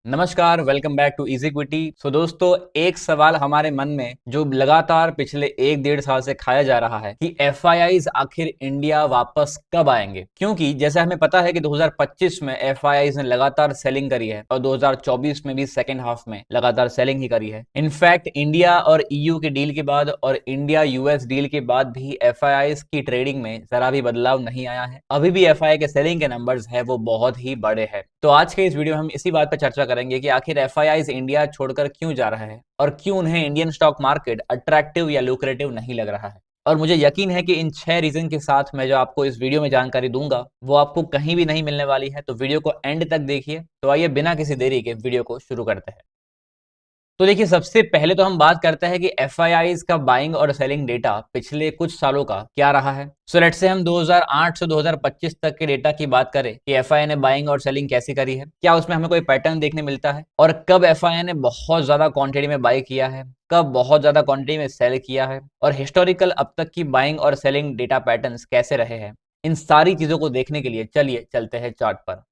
नमस्कार, welcome back to Easy Equity. So दोस्तों, एक सवाल हमारे मन में जो लगातार पिछले एक डेढ़ साल से खाया जा रहा है कि एफआईआईज आखिर इंडिया वापस कब आएंगे। क्योंकि जैसे हमें पता है कि 2025 में एफआईआईज ने लगातार सेलिंग करी है और 2024 में भी सेकेंड हाफ में लगातार सेलिंग ही करी है। इनफैक्ट इंडिया और ईयू के डील के बाद और इंडिया यूएस डील के बाद भी एफआईआईज की ट्रेडिंग में जरा भी बदलाव नहीं आया है। अभी भी एफआईआई के सेलिंग के नंबर्स है वो बहुत ही बड़े हैं। तो आज के इस वीडियो में हम इसी बात पर चर्चा करेंगे कि आखिर एफआईआईज इंडिया छोड़कर क्यों जा रहा है और क्यों उन्हें इंडियन स्टॉक मार्केट अट्रैक्टिव या लुक्रेटिव नहीं लग रहा है। और मुझे यकीन है कि इन 6 रीजन के साथ मैं जो आपको इस वीडियो में जानकारी दूंगा वो आपको कहीं भी नहीं मिलने वाली है। तो वीडियो को एंड तक देखिए। तो आइए बिना किसी देरी के वीडियो को शुरू करते हैं। तो देखिए, सबसे पहले तो हम बात करते हैं कि एफआईआईज का बाइंग और सेलिंग डेटा पिछले कुछ सालों का क्या रहा है। सो लेट्स से हम 2008 से 2025 तक के डेटा की बात करें कि एफआईआई ने बाइंग और सेलिंग कैसी करी है, क्या उसमें हमें कोई पैटर्न देखने मिलता है और कब एफआईआई ने बहुत ज्यादा क्वांटिटी में बाई किया है, कब बहुत ज्यादा क्वांटिटी में सेल किया है और हिस्टोरिकल अब तक की बाइंग और सेलिंग डेटा पैटर्न्स कैसे रहे हैं। इन सारी चीजों को देखने के लिए चलिए चलते हैं चार्ट पर।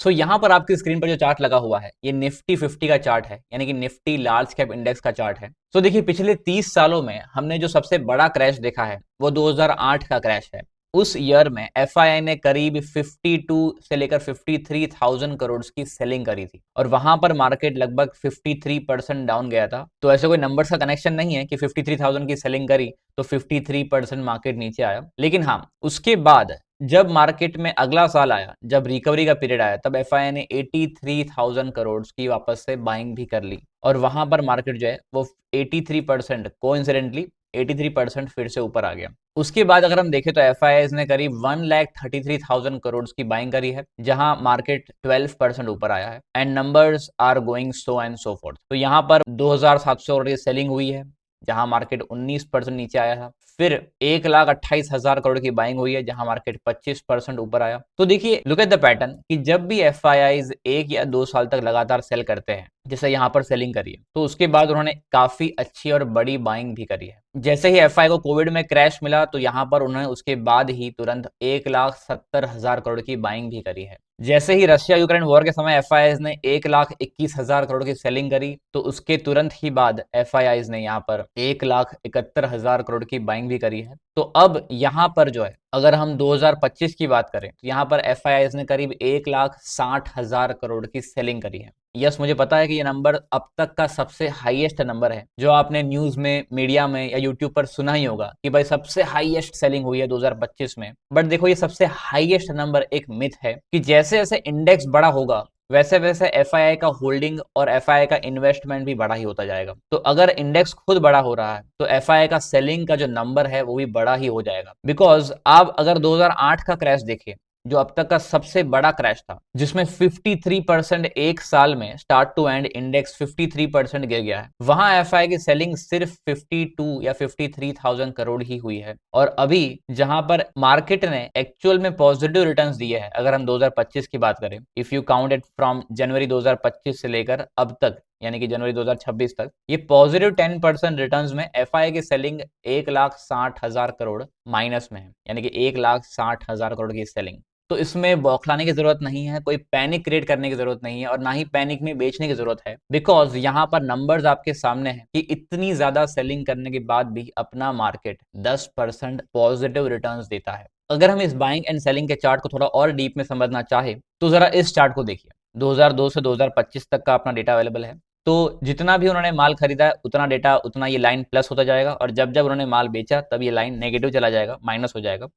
यहाँ पर आपकी स्क्रीन पर जो चार्ट लगा हुआ है ये निफ्टी 50 का चार्ट है, यानी कि निफ्टी लार्ज कैप इंडेक्स का चार्ट है। देखिए, पिछले 30 सालों में हमने जो सबसे बड़ा क्रैश देखा है वो 2008 का क्रैश है। उस ईयर में एफआईआई ने करीब 52 से लेकर 53,000 करोड़ की सेलिंग करी थी और वहां पर मार्केट लगभग 53% डाउन गया था। तो ऐसे कोई नंबर्स का कनेक्शन नहीं है कि 53,000 की सेलिंग करी तो 53% मार्केट नीचे आया। लेकिन हाँ, उसके बाद जब मार्केट में अगला साल आया, जब रिकवरी का पीरियड आया, तब एफआईआई ने 83,000 करोड़ की वापस से बाइंग भी कर ली और वहां पर मार्केट जो है वो 83% कोइंसिडेंटली 83% फिर से ऊपर आ गया। उसके बाद अगर हम देखें तो एफआईआई ने करीब 1,33,000 करोड़ की बाइंग करी है, जहां मार्केट 12% ऊपर आया है and numbers are going so and so forth. तो यहाँ पर 2,700 करोड़ की सेलिंग हुई है, जहां मार्केट 19% नीचे आया था। फिर 1,28,000 करोड़ की बाइंग हुई है, जहां मार्केट 25% ऊपर आया। तो देखिए, लुक एट द पैटर्न कि जब भी एफआईआईज 1 या 2 साल तक लगातार सेल करते हैं, जैसे यहाँ पर सेलिंग करी है, तो उसके बाद उन्होंने काफी अच्छी और बड़ी बाइंग भी करी है। जैसे ही एफआई को कोविड में क्रैश मिला तो यहाँ पर उन्होंने उसके बाद ही तुरंत 1,70,000 करोड़ की बाइंग भी करी है। जैसे ही रशिया यूक्रेन वॉर के समय एफआईआईज ने 1,21,000 करोड़ की सेलिंग करी तो उसके तुरंत ही बाद एफआईआईज ने यहाँ पर 1,71,000 करोड़ की बाइंग भी करी है। तो अब यहाँ पर जो है, अगर हम 2025 की बात करें तो यहाँ पर एफआईआईज ने करीब 1,60,000 करोड़ की सेलिंग करी है। यस, मुझे पता है कि ये नंबर अब तक का सबसे हाईएस्ट नंबर है, जो आपने न्यूज में, मीडिया में या यूट्यूब पर सुना ही होगा कि भाई सबसे हाईएस्ट सेलिंग हुई है 2025 में। बट देखो, ये सबसे हाईएस्ट नंबर एक मिथ है कि जैसे जैसे इंडेक्स बड़ा होगा वैसे वैसे एफआईआई का होल्डिंग और एफआईआई का इन्वेस्टमेंट भी बड़ा ही होता जाएगा। तो अगर इंडेक्स खुद बड़ा हो रहा है तो एफआईआई का सेलिंग का जो नंबर है वो भी बड़ा ही हो जाएगा। बिकॉज आप अगर 2008 का क्रैश देखिए, जो अब तक का सबसे बड़ा क्रैश था, जिसमें 53% एक साल में स्टार्ट टू एंड इंडेक्स 53% गिर गया है, वहां एफआई की सेलिंग सिर्फ 52 या 53,000 करोड़ ही हुई है। और अभी जहां पर मार्केट ने एक्चुअल में पॉजिटिव रिटर्न्स दिए हैं, अगर हम 2025 की बात करें, if you count it from January 2025 से लेकर अब तक, यानी कि जनवरी 2026 तक, ये पॉजिटिव 10% रिटर्न्स में एफआई की सेलिंग 1,60,000 करोड़ माइनस में है, यानी कि 1,60,000 करोड़ की सेलिंग। तो इसमें बौखलाने की जरूरत नहीं है, कोई पैनिक क्रिएट करने की जरूरत नहीं है और ना ही पैनिक में बेचने की जरूरत है। बिकॉज यहाँ पर नंबर्स आपके सामने हैं कि इतनी ज्यादा सेलिंग करने के बाद भी अपना मार्केट 10% पॉजिटिव रिटर्न्स देता है। अगर हम इस बाइंग एंड सेलिंग के चार्ट को थोड़ा और डीप में समझना चाहे तो जरा इस चार्ट को देखिए। 2002 से 2025 तक का अपना डेटा अवेलेबल है। तो जितना भी उन्होंने माल खरीदा है उतना डेटा, उतना ये लाइन प्लस होता जाएगा और जब जब उन्होंने माल बेचा तब ये लाइन नेगेटिव चला जाएगा, माइनस हो जाएगा।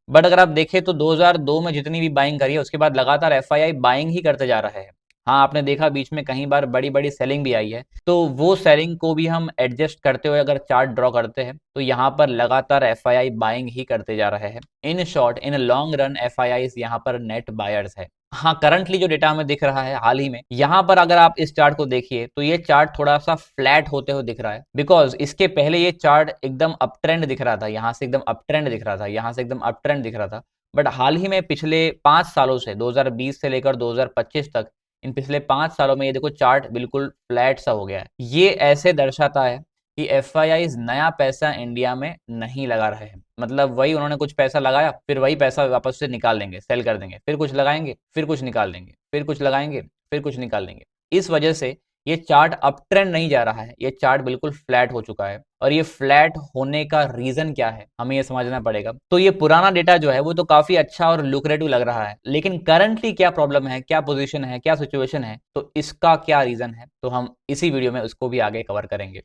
बट अगर आप देखें तो 2002 में जितनी भी बाइंग करी है उसके बाद लगातार एफआईआई बाइंग ही करते जा रहे हैं। हाँ, आपने देखा बीच में कई बार बड़ी बड़ी सेलिंग भी आई है, तो वो सेलिंग को भी हम एडजस्ट करते हुए अगर चार्ट ड्रॉ करते हैं तो यहाँ पर लगातार एफआईआई बाइंग ही करते जा रहे हैं। In short, in long run FII यहाँ पर नेट बायर्स है। हाँ, करंटली जो डेटा हमें दिख रहा है हाल ही में, यहाँ पर अगर आप इस चार्ट को देखिए तो ये चार्ट थोड़ा सा फ्लैट होते हुए दिख रहा है। बिकॉज इसके पहले ये चार्ट एकदम अप ट्रेंड दिख रहा था, यहाँ से एकदम अप ट्रेंड दिख रहा था, यहाँ से एकदम अप ट्रेंड दिख रहा था। बट हाल ही में पिछले 5 सालों से 2020 से लेकर 2025 तक, इन पिछले 5 सालों में ये देखो चार्ट बिल्कुल फ्लैट सा हो गया है। ये ऐसे दर्शाता है कि एफआईआई नया पैसा इंडिया में नहीं लगा रहे हैं। मतलब वही उन्होंने कुछ पैसा लगाया, फिर वही पैसा वापस से निकाल देंगे, सेल कर देंगे, फिर कुछ लगाएंगे, फिर कुछ निकाल देंगे, फिर कुछ लगाएंगे, फिर कुछ निकाल देंगे। इस वजह से ये चार्ट अप ट्रेंड नहीं जा रहा है, ये चार्ट बिल्कुल फ्लैट हो चुका है। और ये फ्लैट होने का रीजन क्या है, हमें ये समझना पड़ेगा। तो ये पुराना डेटा जो है वो तो काफी अच्छा और लुक्रेटिव लग रहा है, लेकिन करंटली क्या प्रॉब्लम है, क्या पोजीशन है, क्या सिचुएशन है, तो इसका क्या रीजन है, तो हम इसी वीडियो में उसको भी आगे कवर करेंगे।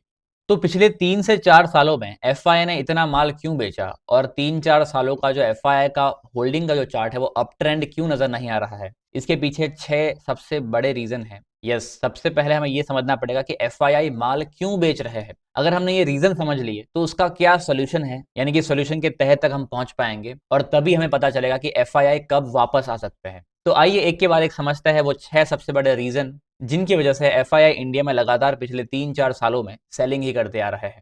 तो पिछले 3 से 4 सालों में एफआईआई ने इतना माल क्यों बेचा, और 3-4 सालों का जो एफआईआई का होल्डिंग का जो चार्ट है वो अप ट्रेंड क्यों नजर नहीं आ रहा है, इसके पीछे 6 सबसे बड़े रीजन है। यस, सबसे पहले हमें ये समझना पड़ेगा कि एफआईआई माल क्यों बेच रहे हैं। अगर हमने ये रीजन समझ लिए तो उसका क्या सोल्यूशन है, यानी कि सोल्यूशन के तह तक हम पहुंच पाएंगे, और तभी हमें पता चलेगा कि एफआईआई कब वापस आ सकते हैं। तो आइए एक के बाद एक समझते हैं वो 6 सबसे बड़े रीजन जिनकी वजह से एफआईआई इंडिया में लगातार पिछले 3-4 सालों में सेलिंग ही करते आ रहे हैं।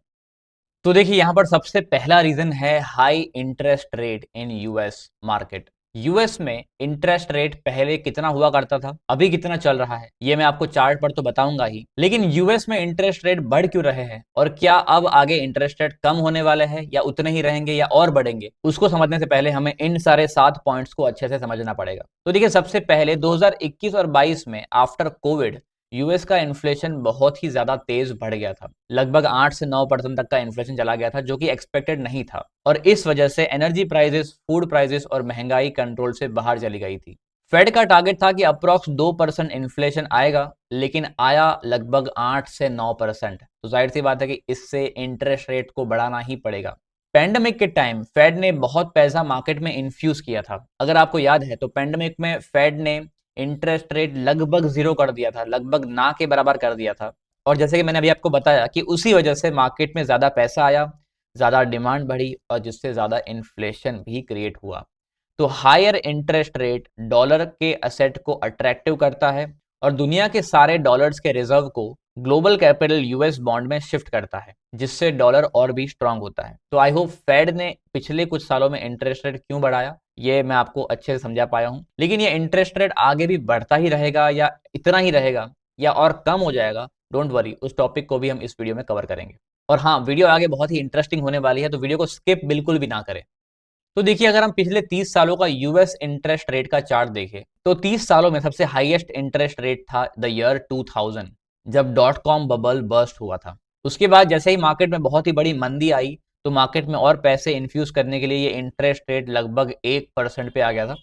तो देखिए यहाँ पर सबसे पहला रीजन है high interest rate in US market. US में इंटरेस्ट रेट पहले कितना हुआ करता था, अभी कितना चल रहा है, ये मैं आपको चार्ट पर तो बताऊंगा ही, लेकिन यूएस में इंटरेस्ट रेट बढ़ क्यों रहे हैं, और क्या अब आगे इंटरेस्ट रेट कम होने वाले हैं, या उतने ही रहेंगे, या और बढ़ेंगे, उसको समझने से पहले हमें इन सारे 7 पॉइंट्स को अच्छे से समझना पड़ेगा। तो देखिए सबसे पहले 2021 और 22 में आफ्टर कोविड यूएस का इन्फ्लेशन बहुत ही ज्यादा तेज बढ़ गया था। लगभग 8 से 9% तक का इन्फ्लेशन चला गया था, जो कि एक्सपेक्टेड नहीं था, और इस वजह से एनर्जी प्राइसेस, फूड प्राइसेस और महंगाई कंट्रोल से बाहर चली गई थी। फेड का टारगेट था कि अप्रॉक्स 2% इन्फ्लेशन आएगा, लेकिन आया लगभग 8 से 9%। तो जाहिर सी बात है कि इससे इंटरेस्ट रेट को बढ़ाना ही पड़ेगा। पेंडेमिक के टाइम फेड ने बहुत पैसा मार्केट में इन्फ्यूज किया था। अगर आपको याद है तो पेंडेमिक में फेड ने इंटरेस्ट रेट लगभग जीरो कर दिया था, लगभग ना के बराबर कर दिया था। और जैसे कि मैंने अभी आपको बताया कि उसी वजह से मार्केट में ज्यादा पैसा आया, ज्यादा डिमांड बढ़ी, और जिससे ज्यादा इन्फ्लेशन भी क्रिएट हुआ। तो हायर इंटरेस्ट रेट डॉलर के असेट को अट्रैक्टिव करता है, और दुनिया के सारे डॉलर्स के रिजर्व को ग्लोबल कैपिटल यूएस बॉन्ड में शिफ्ट करता है, जिससे डॉलर और भी स्ट्रांग होता है। तो आई होप फेड ने पिछले कुछ सालों में इंटरेस्ट रेट क्यों बढ़ाया ये मैं आपको अच्छे से समझा पाया हूं। लेकिन ये इंटरेस्ट रेट आगे भी बढ़ता ही रहेगा, या इतना ही रहेगा, या और कम हो जाएगा, डोंट वरी, उस टॉपिक को भी हम इस वीडियो में कवर करेंगे। और हाँ, वीडियो आगे बहुत ही इंटरेस्टिंग होने वाली है, तो वीडियो को स्किप बिल्कुल भी ना करें। तो देखिए अगर हम पिछले 30 सालों का यूएस इंटरेस्ट रेट का चार्ट देखें, तो 30 सालों में सबसे हाईएस्ट इंटरेस्ट रेट था द ईयर 2000, जब डॉट कॉम बबल बर्स्ट हुआ था। उसके बाद जैसे ही मार्केट में बहुत ही बड़ी मंदी आई, तो मार्केट में और पैसे इन्फ्यूज करने के लिए ये इंटरेस्ट रेट लगभग 1% पे आ गया था।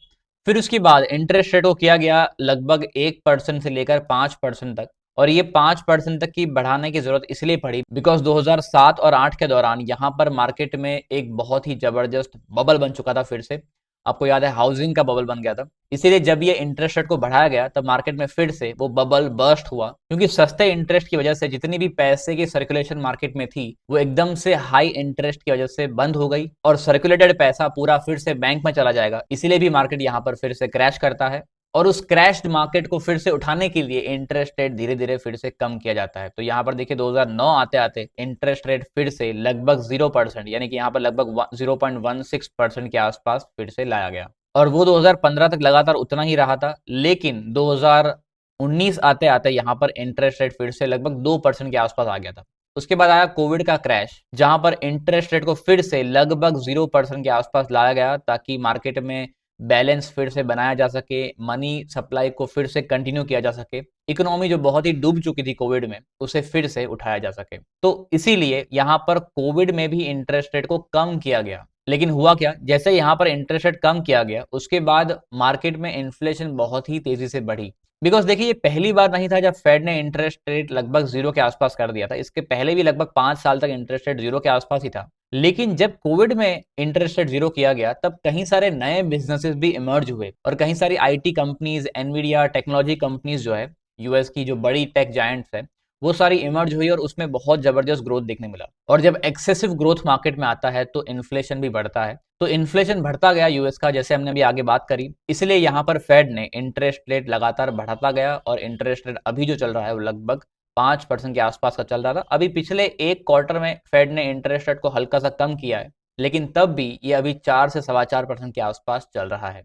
फिर उसके बाद इंटरेस्ट रेट को किया गया लगभग 1% से लेकर 5% तक, और ये 5% तक की बढ़ाने की जरूरत इसलिए पड़ी बिकॉज 2007 और 8 के दौरान यहाँ पर मार्केट में एक बहुत ही जबरदस्त बबल बन चुका था फिर से। आपको याद है हाउसिंग का बबल बन गया था, इसीलिए जब ये इंटरेस्ट रेट को बढ़ाया गया तब मार्केट में फिर से वो बबल बर्स्ट हुआ, क्योंकि सस्ते इंटरेस्ट की वजह से जितनी भी पैसे की सर्कुलेशन मार्केट में थी वो एकदम से हाई इंटरेस्ट की वजह से बंद हो गई, और सर्कुलेटेड पैसा पूरा फिर से बैंक में चला जाएगा, इसीलिए भी मार्केट यहाँ पर फिर से क्रैश करता है। और उस क्रैश्ड मार्केट को फिर से उठाने के लिए इंटरेस्ट रेट धीरे धीरे फिर से कम किया जाता है। तो यहाँ पर देखिए 2009 आते आते इंटरेस्ट रेट फिर से लगभग 0%, यानी कि यहाँ पर लगभग 0.16% के आसपास फिर से लाया गया, और वो 2015 तक लगातार उतना ही रहा था। लेकिन 2019 आते आते यहाँ पर इंटरेस्ट रेट फिर से लगभग 2% के आसपास आ गया था। उसके बाद आया कोविड का क्रैश, जहां पर इंटरेस्ट रेट को फिर से लगभग 0% के आसपास लाया गया, ताकि मार्केट में बैलेंस फिर से बनाया जा सके, मनी सप्लाई को फिर से कंटिन्यू किया जा सके, इकोनॉमी जो बहुत ही डूब चुकी थी कोविड में उसे फिर से उठाया जा सके। तो इसीलिए यहाँ पर कोविड में भी इंटरेस्ट रेट को कम किया गया। लेकिन हुआ क्या, जैसे यहाँ पर इंटरेस्ट रेट कम किया गया उसके बाद मार्केट में इन्फ्लेशन बहुत ही तेजी से बढ़ी। बिकॉज देखिए ये पहली बार नहीं था जब फेड ने इंटरेस्ट रेट लगभग जीरो के आसपास कर दिया था, इसके पहले भी लगभग 5 साल तक इंटरेस्ट रेट जीरो के आसपास ही था। लेकिन जब कोविड में इंटरेस्ट रेट जीरो किया गया तब कहीं सारे नए बिजनेसेस भी इमर्ज हुए, और कहीं सारी IT companies, Nvidia, technology companies जो है यूएस की जो बड़ी टेक जायंट्स है वो सारी इमर्ज हुई, और उसमें बहुत जबरदस्त ग्रोथ देखने मिला। और जब एक्सेसिव ग्रोथ मार्केट में आता है तो इन्फ्लेशन भी बढ़ता है, तो इन्फ्लेशन बढ़ता गया यूएस का, जैसे हमने अभी आगे बात करी। इसलिए यहाँ पर फेड ने इंटरेस्ट रेट लगातार बढ़ाता गया, और इंटरेस्ट रेट अभी जो चल रहा है वो लगभग 5% के आसपास का चल रहा था। अभी पिछले एक क्वार्टर में फेड ने इंटरेस्ट रेट को हल्का सा कम किया है, लेकिन तब भी ये अभी 4 से 4.25% के आसपास चल रहा है।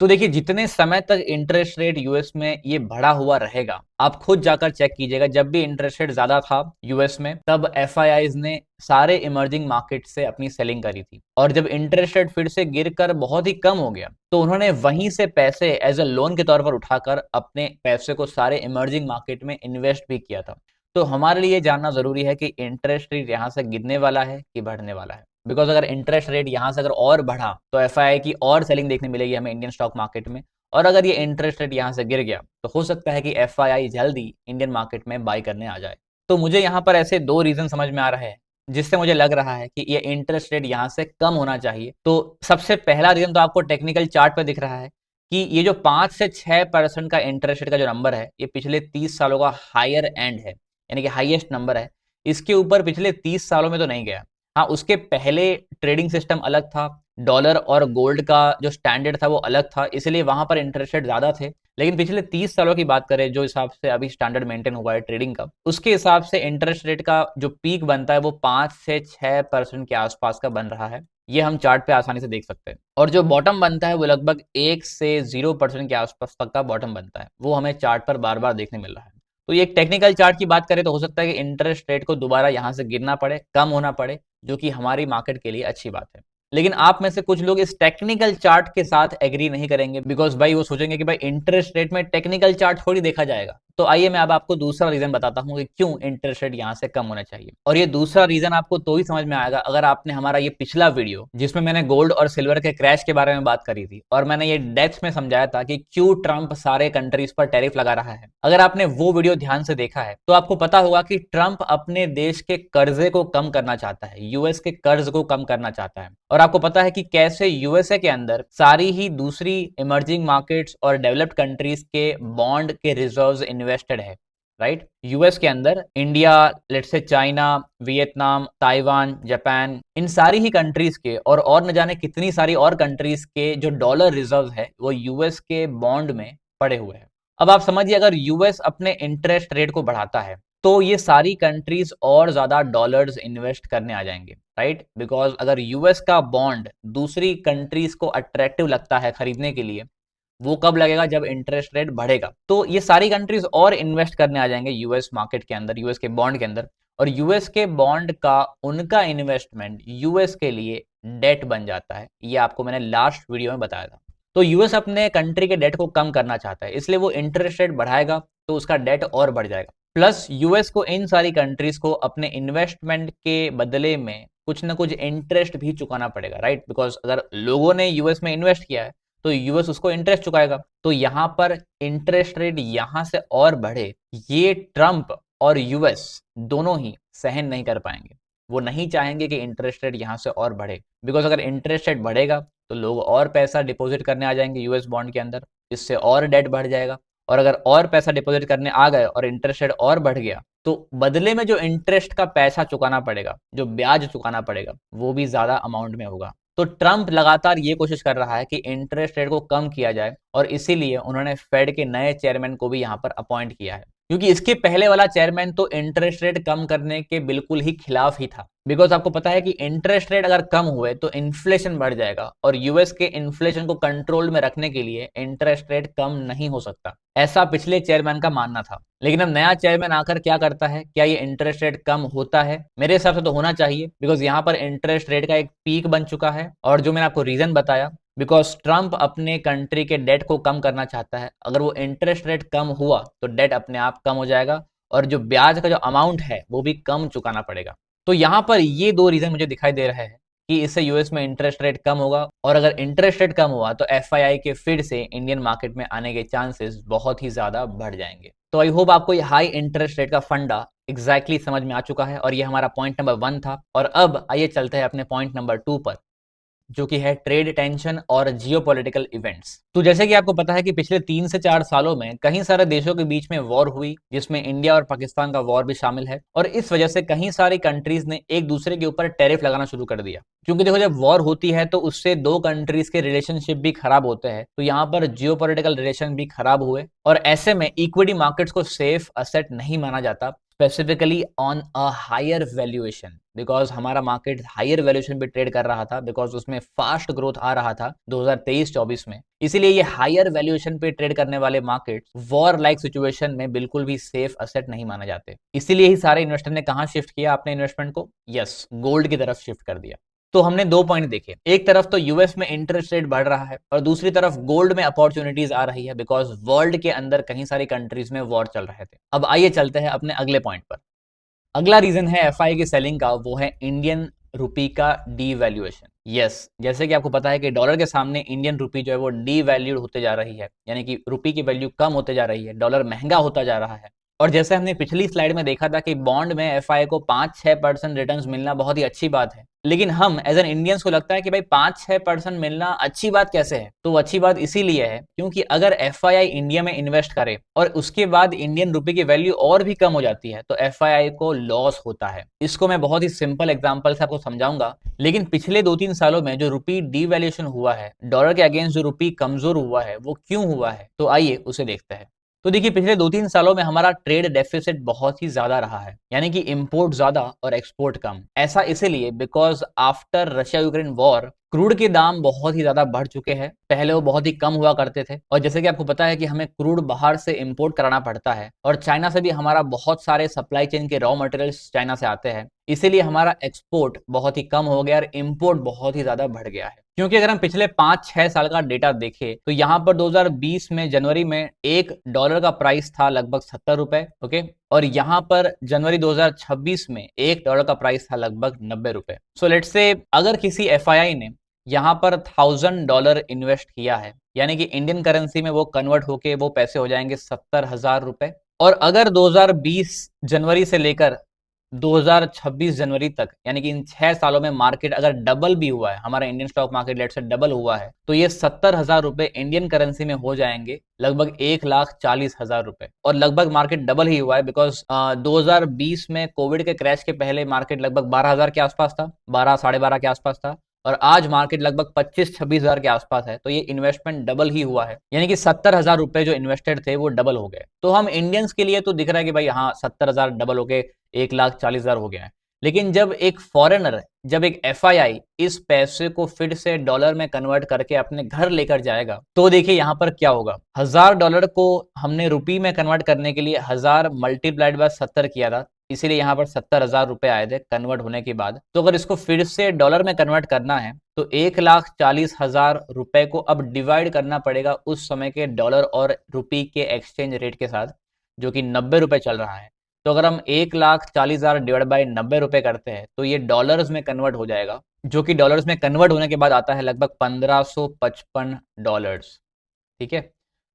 तो देखिए जितने समय तक इंटरेस्ट रेट यूएस में ये बढ़ा हुआ रहेगा, आप खुद जाकर चेक कीजिएगा, जब भी इंटरेस्ट रेट ज्यादा था यूएस में तब एफआईआईज ने सारे इमर्जिंग मार्केट से अपनी सेलिंग करी थी, और जब इंटरेस्ट रेट फिर से गिरकर बहुत ही कम हो गया तो उन्होंने वहीं से पैसे एज अ लोन के तौर पर उठाकर अपने पैसे को सारे इमर्जिंग मार्केट में इन्वेस्ट भी किया था। तो हमारे लिए जानना जरूरी है कि इंटरेस्ट रेट यहाँ से गिरने वाला है कि बढ़ने वाला है, बिकॉज अगर इंटरेस्ट रेट यहाँ से अगर और बढ़ा तो एफआईआई की और सेलिंग देखने मिलेगी हमें इंडियन स्टॉक मार्केट में, और अगर ये इंटरेस्ट रेट यहाँ से गिर गया तो हो सकता है कि एफआईआई जल्दी इंडियन मार्केट में बाय करने आ जाए। तो मुझे यहाँ पर ऐसे दो रीजन समझ में आ रहे हैं जिससे मुझे लग रहा है कि ये इंटरेस्ट रेट यहाँ से कम होना चाहिए। तो सबसे पहला रीजन तो आपको टेक्निकल चार्ट पर दिख रहा है कि ये जो 5 से 6% का इंटरेस्ट रेट का जो नंबर है ये पिछले 30 सालों का हायर एंड है, यानी कि हाईएस्ट नंबर है। इसके ऊपर पिछले 30 सालों में तो नहीं गया। हाँ, उसके पहले ट्रेडिंग सिस्टम अलग था, डॉलर और गोल्ड का जो स्टैंडर्ड था वो अलग था, इसलिए वहां पर इंटरेस्ट रेट ज्यादा थे। लेकिन पिछले 30 सालों की बात करें जो हिसाब से अभी स्टैंडर्ड मेंटेन हुआ है ट्रेडिंग का, उसके हिसाब से इंटरेस्ट रेट का जो पीक बनता है वो 5 से 6% के आसपास का बन रहा है। ये हम चार्ट पे आसानी से देख सकते हैं। और जो बॉटम बनता है वो लगभग 1 से 0% के आसपास तक का बॉटम बनता है, वो हमें चार्ट पर बार बार देखने मिल रहा है। तो ये एक टेक्निकल चार्ट की बात करें तो हो सकता है कि इंटरेस्ट रेट को दोबारा यहाँ से गिरना पड़े, कम होना पड़े, जो कि हमारी मार्केट के लिए अच्छी बात है। लेकिन आप में से कुछ लोग इस टेक्निकल चार्ट के साथ एग्री नहीं करेंगे, बिकॉज भाई वो सोचेंगे कि भाई इंटरेस्ट रेट में टेक्निकल चार्ट थोड़ी देखा जाएगा। तो आइए मैं अब आपको दूसरा रीजन बताता हूँ कि क्यों इंटरेस्ट रेट यहाँ से कम होना चाहिए। और ये दूसरा रीजन आपको तो ही समझ में आएगा अगर आपने हमारा ये पिछला वीडियो जिसमें मैंने गोल्ड और सिल्वर के क्रैश के बारे में बात करी थी और मैंने ये डेप्थ में समझाया था कि क्यों ट्रंप सारे कंट्रीज पर टैरिफ लगा रहा है, अगर आपने वो वीडियो ध्यान से देखा है तो आपको पता होगा कि ट्रंप अपने देश के कर्जे को कम करना चाहता है, यूएस के कर्ज को कम करना चाहता है। और आपको पता है कि कैसे यूएसए के अंदर सारी ही दूसरी इमर्जिंग मार्केट्स और डेवलप्ड कंट्रीज के बॉन्ड के रिजर्व्स इन्वेस्टेड है, राइट। यूएस के अंदर India, let's say China, Vietnam, Taiwan, Japan, इन सारी ही कंट्रीज के और न जाने कितनी सारी और कंट्रीज के जो डॉलर रिजर्व है वो यूएस के बॉन्ड में पड़े हुए हैं। अब आप समझिए अगर यूएस अपने इंटरेस्ट रेट को बढ़ाता है तो ये सारी कंट्रीज और ज्यादा डॉलर्स इन्वेस्ट करने आ जाएंगे, राइट। बिकॉज अगर यूएस का बॉन्ड दूसरी कंट्रीज को अट्रैक्टिव लगता है खरीदने के लिए, वो कब लगेगा, जब इंटरेस्ट रेट बढ़ेगा। तो ये सारी कंट्रीज और इन्वेस्ट करने आ जाएंगे यूएस मार्केट के अंदर, यूएस के बॉन्ड के अंदर, और यूएस के बॉन्ड का उनका इन्वेस्टमेंट यूएस के लिए डेट बन जाता है। ये आपको मैंने लास्ट वीडियो में बताया था। तो यूएस अपने कंट्री के डेट को कम करना चाहता है, इसलिए वो इंटरेस्ट रेट बढ़ाएगा तो उसका डेट और बढ़ जाएगा। प्लस यूएस को इन सारी कंट्रीज को अपने इन्वेस्टमेंट के बदले में कुछ ना कुछ इंटरेस्ट भी चुकाना पड़ेगा, राइट। बिकॉज अगर लोगों ने यूएस में इन्वेस्ट किया है तो यूएस उसको इंटरेस्ट चुकाएगा। तो यहां पर इंटरेस्ट रेट यहां से और बढ़े, ये ट्रंप और यूएस दोनों ही सहन नहीं कर पाएंगे। वो नहीं चाहेंगे कि इंटरेस्ट रेट यहां से और बढ़े, बिकॉज अगर इंटरेस्ट रेट बढ़ेगा तो लोग और पैसा डिपॉजिट करने आ जाएंगे यूएस बॉन्ड के अंदर, इससे और डेट बढ़ जाएगा। और अगर और पैसा डिपॉजिट करने आ गए और इंटरेस्ट रेट और बढ़ गया तो बदले में जो इंटरेस्ट का पैसा चुकाना पड़ेगा, जो ब्याज चुकाना पड़ेगा, वो भी ज्यादा अमाउंट में होगा। तो ट्रंप लगातार ये कोशिश कर रहा है कि इंटरेस्ट रेट को कम किया जाए, और इसीलिए उन्होंने फेड के नए चेयरमैन को भी यहां पर अपॉइंट किया है, क्योंकि इसके पहले वाला चेयरमैन तो इंटरेस्ट रेट कम करने के बिल्कुल ही खिलाफ ही था। बिकॉज आपको पता है कि इंटरेस्ट रेट अगर कम हुए तो इन्फ्लेशन बढ़ जाएगा, और यूएस के इन्फ्लेशन को कंट्रोल में रखने के लिए इंटरेस्ट रेट कम नहीं हो सकता, ऐसा पिछले चेयरमैन का मानना था। लेकिन अब नया चेयरमैन आकर क्या करता है, क्या ये इंटरेस्ट रेट कम होता है? मेरे हिसाब से तो होना चाहिए, बिकॉज यहाँ पर इंटरेस्ट रेट का एक पीक बन चुका है, और जो मैंने आपको रीजन बताया, बिकॉज ट्रंप अपने कंट्री के डेट को कम करना चाहता है। अगर वो इंटरेस्ट रेट कम हुआ तो डेट अपने आप कम हो जाएगा, और जो ब्याज का जो अमाउंट है वो भी कम चुकाना पड़ेगा। तो यहाँ पर ये दो रीजन मुझे दिखाई दे रहे हैं कि इससे यूएस में इंटरेस्ट रेट कम होगा, और अगर इंटरेस्ट रेट कम हुआ तो एफआईआई के फिर से इंडियन मार्केट में आने के चांसेस बहुत ही ज्यादा बढ़ जाएंगे। तो आई होप आपको ये हाई इंटरेस्ट रेट का फंडा एग्जैक्टली समझ में आ चुका है, और ये हमारा पॉइंट नंबर 1 था। और अब आइए चलते हैं अपने पॉइंट नंबर 2 पर, जो कि है ट्रेड टेंशन और जियोपॉलिटिकल इवेंट्स। तो जैसे कि आपको पता है कि पिछले 3 से 4 सालों में कई सारे देशों के बीच में वॉर हुई, जिसमें इंडिया और पाकिस्तान का वॉर भी शामिल है, और इस वजह से कई सारी कंट्रीज ने एक दूसरे के ऊपर टैरिफ लगाना शुरू कर दिया। क्योंकि देखो, जब वॉर होती है तो उससे दो कंट्रीज के रिलेशनशिप भी खराब होते हैं, तो यहाँ पर जियोपॉलिटिकल रिलेशन भी खराब हुए, और ऐसे में इक्विटी मार्केट्स को सेफ असेट नहीं माना जाता। Specifically on a higher valuation, because हमारा मार्केट हायर वैल्यूएशन पे ट्रेड कर रहा था, बिकॉज उसमें फास्ट ग्रोथ आ रहा था 2023-24 में। इसीलिए ये हायर वैल्यूएशन पे ट्रेड करने वाले मार्केट वॉर लाइक सिचुएशन में बिल्कुल भी सेफ असेट नहीं माने जाते। इसीलिए ही सारे इन्वेस्टर ने कहां शिफ्ट किया अपने इन्वेस्टमेंट को? यस, गोल्ड की तरफ शिफ्ट कर दिया। तो हमने दो पॉइंट देखे, एक तरफ तो यूएस में इंटरेस्ट रेट बढ़ रहा है और दूसरी तरफ गोल्ड में अपॉर्चुनिटीज आ रही है, बिकॉज वर्ल्ड के अंदर कहीं सारी कंट्रीज में वॉर चल रहे थे। अब आइए चलते हैं अपने अगले पॉइंट पर। अगला रीजन है एफआई की सेलिंग का, वो है इंडियन रुपी का डीवैल्यूएशन। यस, जैसे कि आपको पता है कि डॉलर के सामने इंडियन रुपी जो है वो डीवैल्यूड होते जा रही है, यानी कि रुपी की वैल्यू कम होते जा रही है, डॉलर महंगा होता जा रहा है। और जैसे हमने पिछली स्लाइड में देखा था कि बॉन्ड में एफआई को 5-6% रिटर्न्स मिलना बहुत ही अच्छी बात है, लेकिन हम एज एन इंडियंस को लगता है कि भाई 5-6% मिलना अच्छी बात कैसे है? तो अच्छी बात इसीलिए है क्योंकि अगर एफआईआई इंडिया में इन्वेस्ट करे और उसके बाद इंडियन रुपए की वैल्यू और भी कम हो जाती है तो एफआईआई को लॉस होता है। इसको मैं बहुत ही सिंपल एग्जांपल से आपको समझाऊंगा। लेकिन पिछले 2-3 सालों में जो रुपी डीवैल्यूएशन हुआ है, डॉलर के अगेंस्ट जो रुपी कमजोर हुआ है, वो क्यों हुआ है? तो आइए उसे देखते हैं। तो देखिए, पिछले 2-3 सालों में हमारा ट्रेड डेफिसिट बहुत ही ज्यादा रहा है, यानी कि इंपोर्ट ज्यादा और एक्सपोर्ट कम। ऐसा इसीलिए because after Russia Ukraine war crude के दाम बहुत ही ज्यादा बढ़ चुके हैं। पहले वो बहुत ही कम हुआ करते थे और जैसे कि आपको पता है कि हमें क्रूड बाहर से इंपोर्ट कराना पड़ता है और चाइना से भी हमारा बहुत सारे सप्लाई चेन के रॉ मटेरियल्स चाइना से आते हैं। इसीलिए हमारा एक्सपोर्ट बहुत ही कम हो गया और इंपोर्ट बहुत ही ज्यादा बढ़ गया है। क्योंकि अगर हम पिछले 5-6 साल का डेटा देखें तो यहाँ पर 2020 में जनवरी में $1 का प्राइस था लगभग 70 रुपए, ओके, और यहाँ पर जनवरी 2026 में $1 का प्राइस था लगभग 90 रुपए। सो लेट्स से अगर किसी एफआईआई ने यहाँ पर $1000 इन्वेस्ट किया है, यानी कि इंडियन करेंसी में वो कन्वर्ट होके वो पैसे हो जाएंगे 70,000 रुपए। और अगर 2020 जनवरी से लेकर 2026 जनवरी तक, यानी कि इन 6 सालों में मार्केट अगर डबल भी हुआ है, हमारा इंडियन स्टॉक मार्केट लेट से डबल हुआ है, तो ये 70,000 रुपए इंडियन करेंसी में हो जाएंगे लगभग 1,40,000 रुपए। और लगभग मार्केट डबल ही हुआ है बिकॉज 2020 में कोविड के क्रैश के पहले मार्केट लगभग 12,000 के आसपास था, 12 साढ़े 12 के आसपास था, और आज मार्केट लगभग 25-26 हजार के आसपास है। तो ये इन्वेस्टमेंट डबल ही हुआ है, यानी कि 70,000 रुपए जो इन्वेस्टेड थे वो डबल हो गए। तो हम इंडियंस के लिए तो दिख रहा है कि भाई हाँ 70,000 डबल हो गए, 1,40,000 हो गया है। लेकिन जब एक फॉरेनर, जब एक एफआईआई इस पैसे को फिर से डॉलर में कन्वर्ट करके अपने घर लेकर जाएगा तो देखिए यहाँ पर क्या होगा। $1000 को हमने रुपी में कन्वर्ट करने के लिए 1000 मल्टीप्लाइड बाय 70 किया था, इसीलिए यहाँ पर 70,000 रुपए आए थे कन्वर्ट होने के बाद। तो अगर इसको फिर से डॉलर में कन्वर्ट करना है तो 1,40,000 रुपए को अब डिवाइड करना पड़ेगा उस समय के डॉलर और रुपी के एक्सचेंज रेट के साथ, जो कि 90 रुपए चल रहा है। तो अगर हम 1,40,000 डिवाइड बाई 90 रुपए करते हैं तो ये डॉलर्स में कन्वर्ट हो जाएगा, जो कि डॉलर्स में कन्वर्ट होने के बाद आता है लगभग $1,555। ठीक है,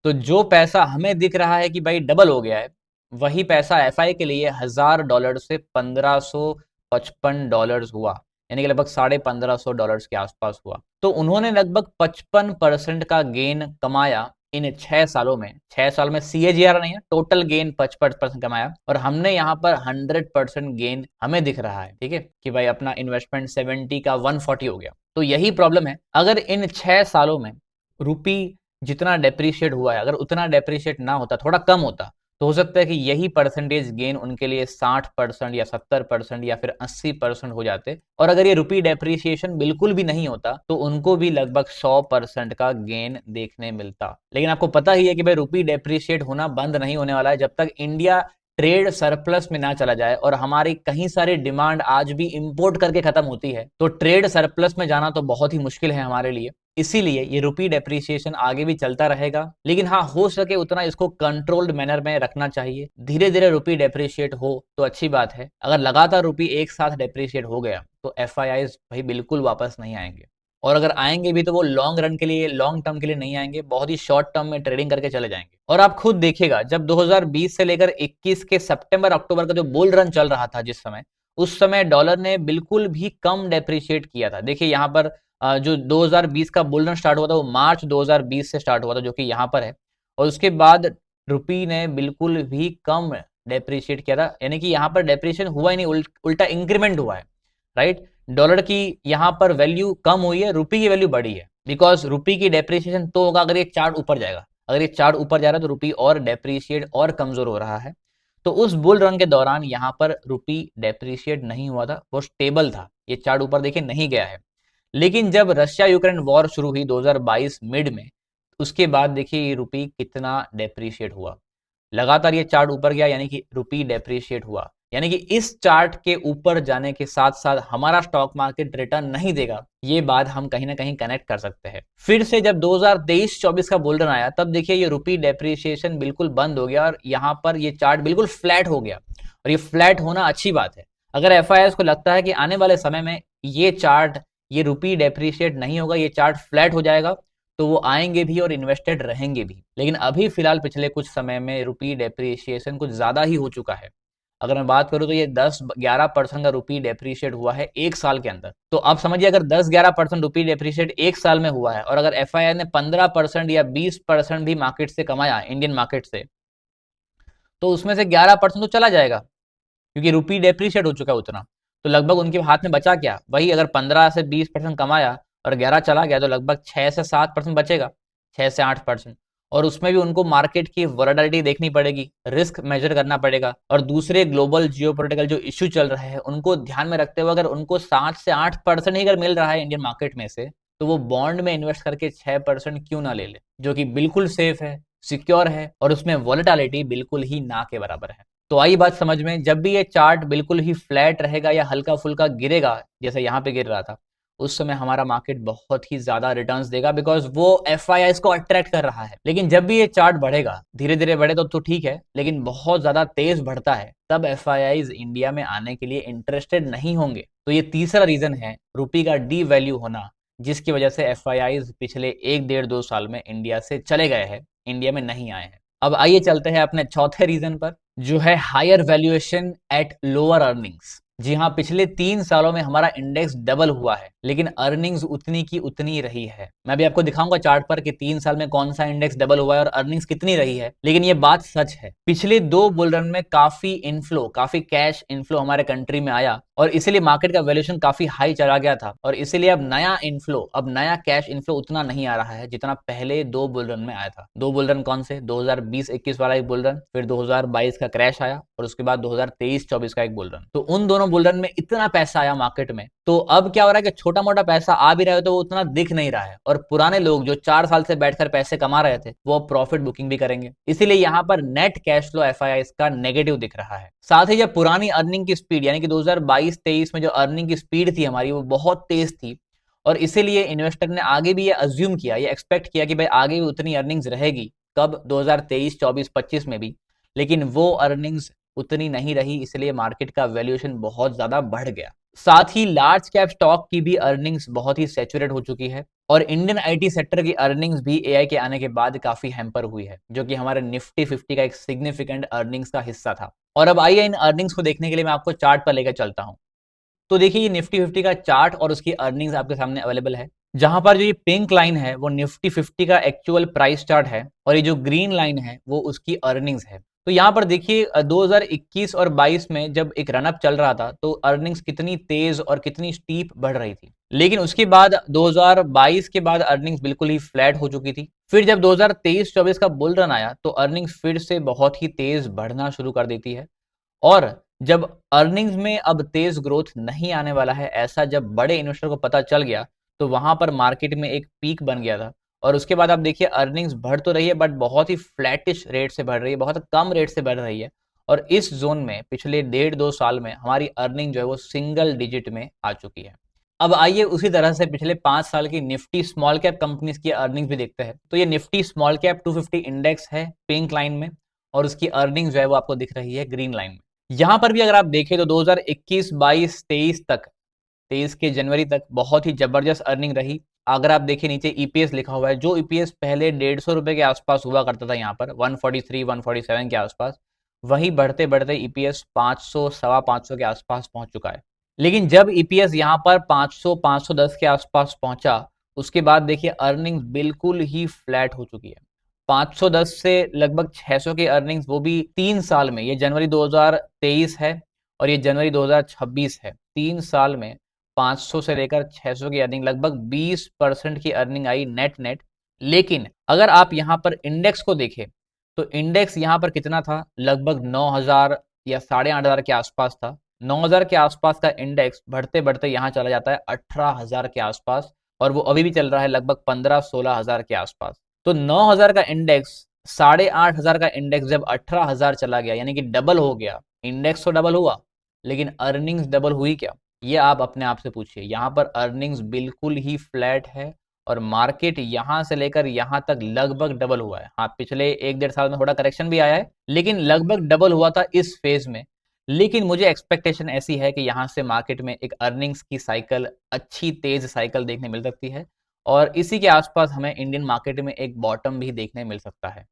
तो जो पैसा हमें दिख रहा है कि भाई डबल हो गया है, वही पैसा एफआई के लिए $1000 से $1,555 हुआ, यानी कि लगभग $1,550 के आसपास हुआ। तो उन्होंने लगभग 55% का गेन कमाया इन 6 सालों में। 6 साल में सीएजीआर नहीं है, टोटल गेन 55% कमाया, और हमने यहाँ पर 100% गेन हमें दिख रहा है। ठीक है, कि भाई अपना इन्वेस्टमेंट 70 का 140 हो गया। तो यही प्रॉब्लम है, अगर इन 6 सालों में रुपी जितना डेप्रिशिएट हुआ है, अगर उतना डेप्रिशिएट ना होता, थोड़ा कम होता, तो हो सकता है कि यही परसेंटेज गेन उनके लिए 60% या 70% या फिर 80% हो जाते। और अगर ये रुपी डेप्रिसिएशन बिल्कुल भी नहीं होता तो उनको भी लगभग 100% का गेन देखने मिलता। लेकिन आपको पता ही है कि भाई रुपी डेप्रिशिएट होना बंद नहीं होने वाला है जब तक इंडिया ट्रेड सरप्लस में ना चला जाए। और हमारी कहीं सारी डिमांड आज भी इंपोर्ट करके खत्म होती है, तो ट्रेड सरप्लस में जाना तो बहुत ही मुश्किल है हमारे लिए। इसीलिए ये रुपी डेप्रिसिएशन आगे भी चलता रहेगा, लेकिन हाँ हो सके उतना इसको कंट्रोल्ड मैनर में रखना चाहिए। धीरे धीरे रुपी डेप्रिशिएट हो तो अच्छी बात है, अगर लगातार रुपी एक साथ डेप्रिशिएट हो गया तो एफआईआईज भाई बिल्कुल वापस नहीं आएंगे। और अगर आएंगे भी तो वो लॉन्ग रन के लिए, लॉन्ग टर्म के लिए नहीं आएंगे, बहुत ही शॉर्ट टर्म में ट्रेडिंग करके चले जाएंगे। और आप खुद देखिएगा, जब 2020 से लेकर 21 के सितंबर अक्टूबर का जो बुल रन चल रहा था जिस समय, उस समय डॉलर ने बिल्कुल भी कम डेप्रिशिएट किया था। देखिए यहाँ पर जो 2020 का बुल रन स्टार्ट हुआ था वो मार्च 2020 से स्टार्ट हुआ था, जो कि यहाँ पर है, और उसके बाद रुपी ने बिल्कुल भी कम डेप्रिशिएट किया था, यानी कि यहाँ पर डेप्रिशिएशन हुआ ही नहीं, उल्टा इंक्रीमेंट हुआ है। राइट, डॉलर की यहाँ पर वैल्यू कम हुई है, रुपी की वैल्यू बढ़ी है, बिकॉज रुपी की डेप्रिसिएशन तो होगा अगर ये चार्ट ऊपर जाएगा। अगर ये चार्ट ऊपर जा रहा है तो रुपी और डेप्रिशिएट और कमजोर हो रहा है। तो उस बुल रन के दौरान यहाँ पर रुपी डेप्रिशिएट नहीं हुआ था, वो स्टेबल था। ये चार्ट ऊपर देखिए नहीं गया है। लेकिन जब रशिया यूक्रेन वॉर शुरू हुई 2022 मिड में, उसके बाद देखिए ये रुपी कितना डेप्रिशिएट हुआ। लगातार ये चार्ट ऊपर गया, यानी कि रुपी डेप्रिशिएट हुआ। यानी कि इस चार्ट के ऊपर जाने के साथ साथ हमारा स्टॉक मार्केट रिटर्न नहीं देगा, ये बात हम कहीं ना कहीं कनेक्ट कर सकते हैं। फिर से जब 2023-24 का बुल रन आया, तब देखिए ये रुपी डेप्रिसिएशन बिल्कुल बंद हो गया और यहाँ पर ये चार्ट बिल्कुल फ्लैट हो गया। और ये फ्लैट होना अच्छी बात है। अगर एफआईआईस को लगता है कि आने वाले समय में ये चार्ट, ये रुपी डेप्रिशिएट नहीं होगा, ये चार्ट फ्लैट हो जाएगा, तो वो आएंगे भी और इन्वेस्टेड रहेंगे भी। लेकिन अभी फिलहाल पिछले कुछ समय में रुपी डेप्रिसिएशन कुछ ज्यादा ही हो चुका है। अगर मैं बात करूं तो ये 10-11% का रुपी डेप्रिशिएट हुआ है एक साल के अंदर। तो आप समझिए, अगर 10-11% रुपी डेप्रिशिएट एक साल में हुआ है और अगर एफआईआई ने 15% या 20% भी मार्केट से कमाया, इंडियन मार्केट से, तो उसमें से 11% तो चला जाएगा, क्योंकि रुपी डेप्रिशिएट हो चुका है उतना। तो लगभग उनके हाथ में बचा क्या, वही अगर 15 से 20% कमाया और 11 चला गया, तो लगभग 6 से 7% बचेगा, 6 से 8%। और उसमें भी उनको मार्केट की वोलेटिलिटी देखनी पड़ेगी, रिस्क मेजर करना पड़ेगा, और दूसरे ग्लोबल जियोपॉलिटिकल जो इश्यू चल रहे हैं उनको ध्यान में रखते हुए अगर उनको 7 से 8% ही अगर मिल रहा है इंडियन मार्केट में से, तो वो बॉन्ड में इन्वेस्ट करके 6% क्यों ना ले ले, जो कि बिल्कुल सेफ है, सिक्योर है, और उसमें वोलेटिलिटी बिल्कुल ही ना के बराबर है। तो आई बात समझ में, जब भी ये चार्ट बिल्कुल ही फ्लैट रहेगा या हल्का फुल्का गिरेगा, जैसे यहाँ पे गिर रहा था, उस समय हमारा मार्केट बहुत ही ज्यादा रिटर्न्स देगा, बिकॉज वो एफआईआईस को अट्रैक्ट कर रहा है। लेकिन जब भी ये चार्ट बढ़ेगा, धीरे धीरे बढ़े तो ठीक है, लेकिन बहुत ज्यादा तेज बढ़ता है, तब एफआईआईस इंडिया में आने के लिए इंटरेस्टेड नहीं होंगे। तो ये तीसरा रीजन है रुपी का डी वैल्यू होना, जिसकी वजह से एफआईआईस पिछले 1-1.5 साल में इंडिया से चले गए हैं, इंडिया में नहीं आए हैं। अब आइए चलते हैं अपने चौथे रीजन पर, जो है higher valuation at lower earnings. जी हाँ, पिछले 3 सालों में हमारा इंडेक्स डबल हुआ है, लेकिन अर्निंग्स उतनी की उतनी रही है। मैं भी आपको दिखाऊंगा चार्ट पर कि 3 साल में कौन सा इंडेक्स डबल हुआ है और अर्निंग्स कितनी रही है। लेकिन ये बात सच है, पिछले 2 बुल रन में काफी इनफ्लो, काफी कैश इनफ्लो हमारे कंट्री में आया, और इसीलिए मार्केट का वैल्यूएशन काफी हाई चला गया था। और इसीलिए अब नया इनफ्लो, अब नया कैश इनफ्लो उतना नहीं आ रहा है जितना पहले 2 बुल रन में आया था। 2 बुल रन कौन से, 2020-21 वाला एक बुल रन, फिर 2022 का क्रैश आया, और उसके बाद 2023-24 का एक बुल रन। तो उन दोनों बुल रन में इतना पैसा आया मार्केट में। तो अब क्या हो रहा है कि छोटा मोटा पैसा आ भी रहा है तो वो उतना दिख नहीं रहा है, और पुराने लोग जो 4 साल से बैठकर पैसे कमा रहे थे, वो अब प्रॉफिट बुकिंग भी करेंगे। इसीलिए यहाँ पर नेट कैश फ्लो एफआईआई का नेगेटिव दिख रहा है। साथ ही जब पुरानी अर्निंग की स्पीड, यानी कि 2022-23 में जो अर्निंग की स्पीड थी हमारी, वो बहुत तेज थी, और इसीलिए इन्वेस्टर ने आगे भी ये अज्यूम किया, ये एक्सपेक्ट किया कि भाई आगे भी उतनी अर्निंग्स रहेगी, कब, 2023-24-25 में भी। लेकिन वो अर्निंग्स उतनी नहीं रही, इसलिए मार्केट का वैल्यूएशन बहुत ज्यादा बढ़ गया। साथ ही लार्ज कैप स्टॉक की भी अर्निंग्स बहुत ही सैचुरेट हो चुकी है, और इंडियन आईटी सेक्टर की अर्निंग्स भी एआई के आने के बाद काफी हैम्पर हुई है, जो कि हमारे निफ्टी 50 का एक सिग्निफिकेंट अर्निंग्स का हिस्सा था। और अब आइए इन अर्निंग्स को देखने के लिए मैं आपको चार्ट पर लेकर चलता हूं। तो देखिए, ये निफ्टी 50 का चार्ट और उसकी अर्निंग्स आपके सामने अवेलेबल है। जहां पर जो ये पिंक लाइन है वो निफ्टी 50 का एक्चुअल प्राइस चार्ट है, और ये जो ग्रीन लाइन है वो उसकी अर्निंग्स है। तो यहाँ पर देखिए 2021 और 22 में जब एक रनअप चल रहा था, तो अर्निंग्स कितनी तेज और कितनी स्टीप बढ़ रही थी। लेकिन उसके बाद 2022 के बाद अर्निंग्स बिल्कुल ही फ्लैट हो चुकी थी। फिर जब 2023-24 का बुल रन आया, तो अर्निंग्स फिर से बहुत ही तेज बढ़ना शुरू कर देती है। और जब अर्निंग्स में अब तेज ग्रोथ नहीं आने वाला है, ऐसा जब बड़े इन्वेस्टर को पता चल गया, तो वहां पर मार्केट में एक पीक बन गया था। और उसके बाद आप देखिए अर्निंग्स बढ़ तो रही है, बट बहुत ही फ्लैटिश रेट से बढ़ रही है, बहुत कम रेट से बढ़ रही है। और इस जोन में पिछले 1.5-2 साल में हमारी अर्निंग जो है वो सिंगल डिजिट में आ चुकी है। अब आइए उसी तरह से पिछले 5 साल की निफ्टी स्मॉल कैप कंपनीज की अर्निंग्स भी देखते हैं। तो ये निफ्टी स्मॉल कैप 250 इंडेक्स है पिंक लाइन में, और उसकी अर्निंग्स जो है वो आपको दिख रही है ग्रीन लाइन में। यहाँ पर भी अगर आप देखें तो 2021, 22, 23 तक, 23 के जनवरी तक बहुत ही जबरदस्त अर्निंग रही। अगर आप देखिए नीचे ईपीएस लिखा हुआ है, जो ईपीएस पहले 150 रुपए के आसपास हुआ करता था, यहाँ पर 143, 147 के आसपास, वही बढ़ते बढ़ते ईपीएस 500, सवा 500 के आसपास पहुंच चुका है। लेकिन जब ईपीएस यहाँ पर 500, 510 के आसपास पहुंचा, उसके बाद देखिए अर्निंग बिल्कुल ही फ्लैट हो चुकी है। 510 से लगभग 600 की अर्निंग्स, वो भी 3 साल में। ये जनवरी 2023 है और ये जनवरी 2026 है। 3 साल में 500 से लेकर 600 की अर्निंग, लगभग 20% की अर्निंग आई नेट नेट। लेकिन अगर आप यहाँ पर इंडेक्स को देखें, तो इंडेक्स यहाँ पर कितना था, लगभग 9,000 या 8,500 के आसपास था। 9,000 के आसपास का इंडेक्स बढ़ते बढ़ते यहाँ चला जाता है 18,000 के आसपास, और वो अभी भी चल रहा है लगभग 15-16,000 के आसपास। तो 9,000 का इंडेक्स, 8,500 का इंडेक्स जब 18,000 चला गया, यानी कि डबल हो गया। इंडेक्स तो डबल हुआ, लेकिन अर्निंग्स डबल हुई क्या? ये आप अपने आप से पूछिए। यहाँ पर अर्निंग्स बिल्कुल ही फ्लैट है, और मार्केट यहाँ से लेकर यहाँ तक लगभग डबल हुआ है। हाँ, पिछले 1-1.5 साल में थोड़ा करेक्शन भी आया है, लेकिन लगभग डबल हुआ था इस फेज में। लेकिन मुझे एक्सपेक्टेशन ऐसी है कि यहाँ से मार्केट में एक अर्निंग्स की साइकिल, अच्छी तेज साइकिल देखने मिल सकती है, और इसी के आसपास हमें इंडियन मार्केट में एक बॉटम भी देखने मिल सकता है।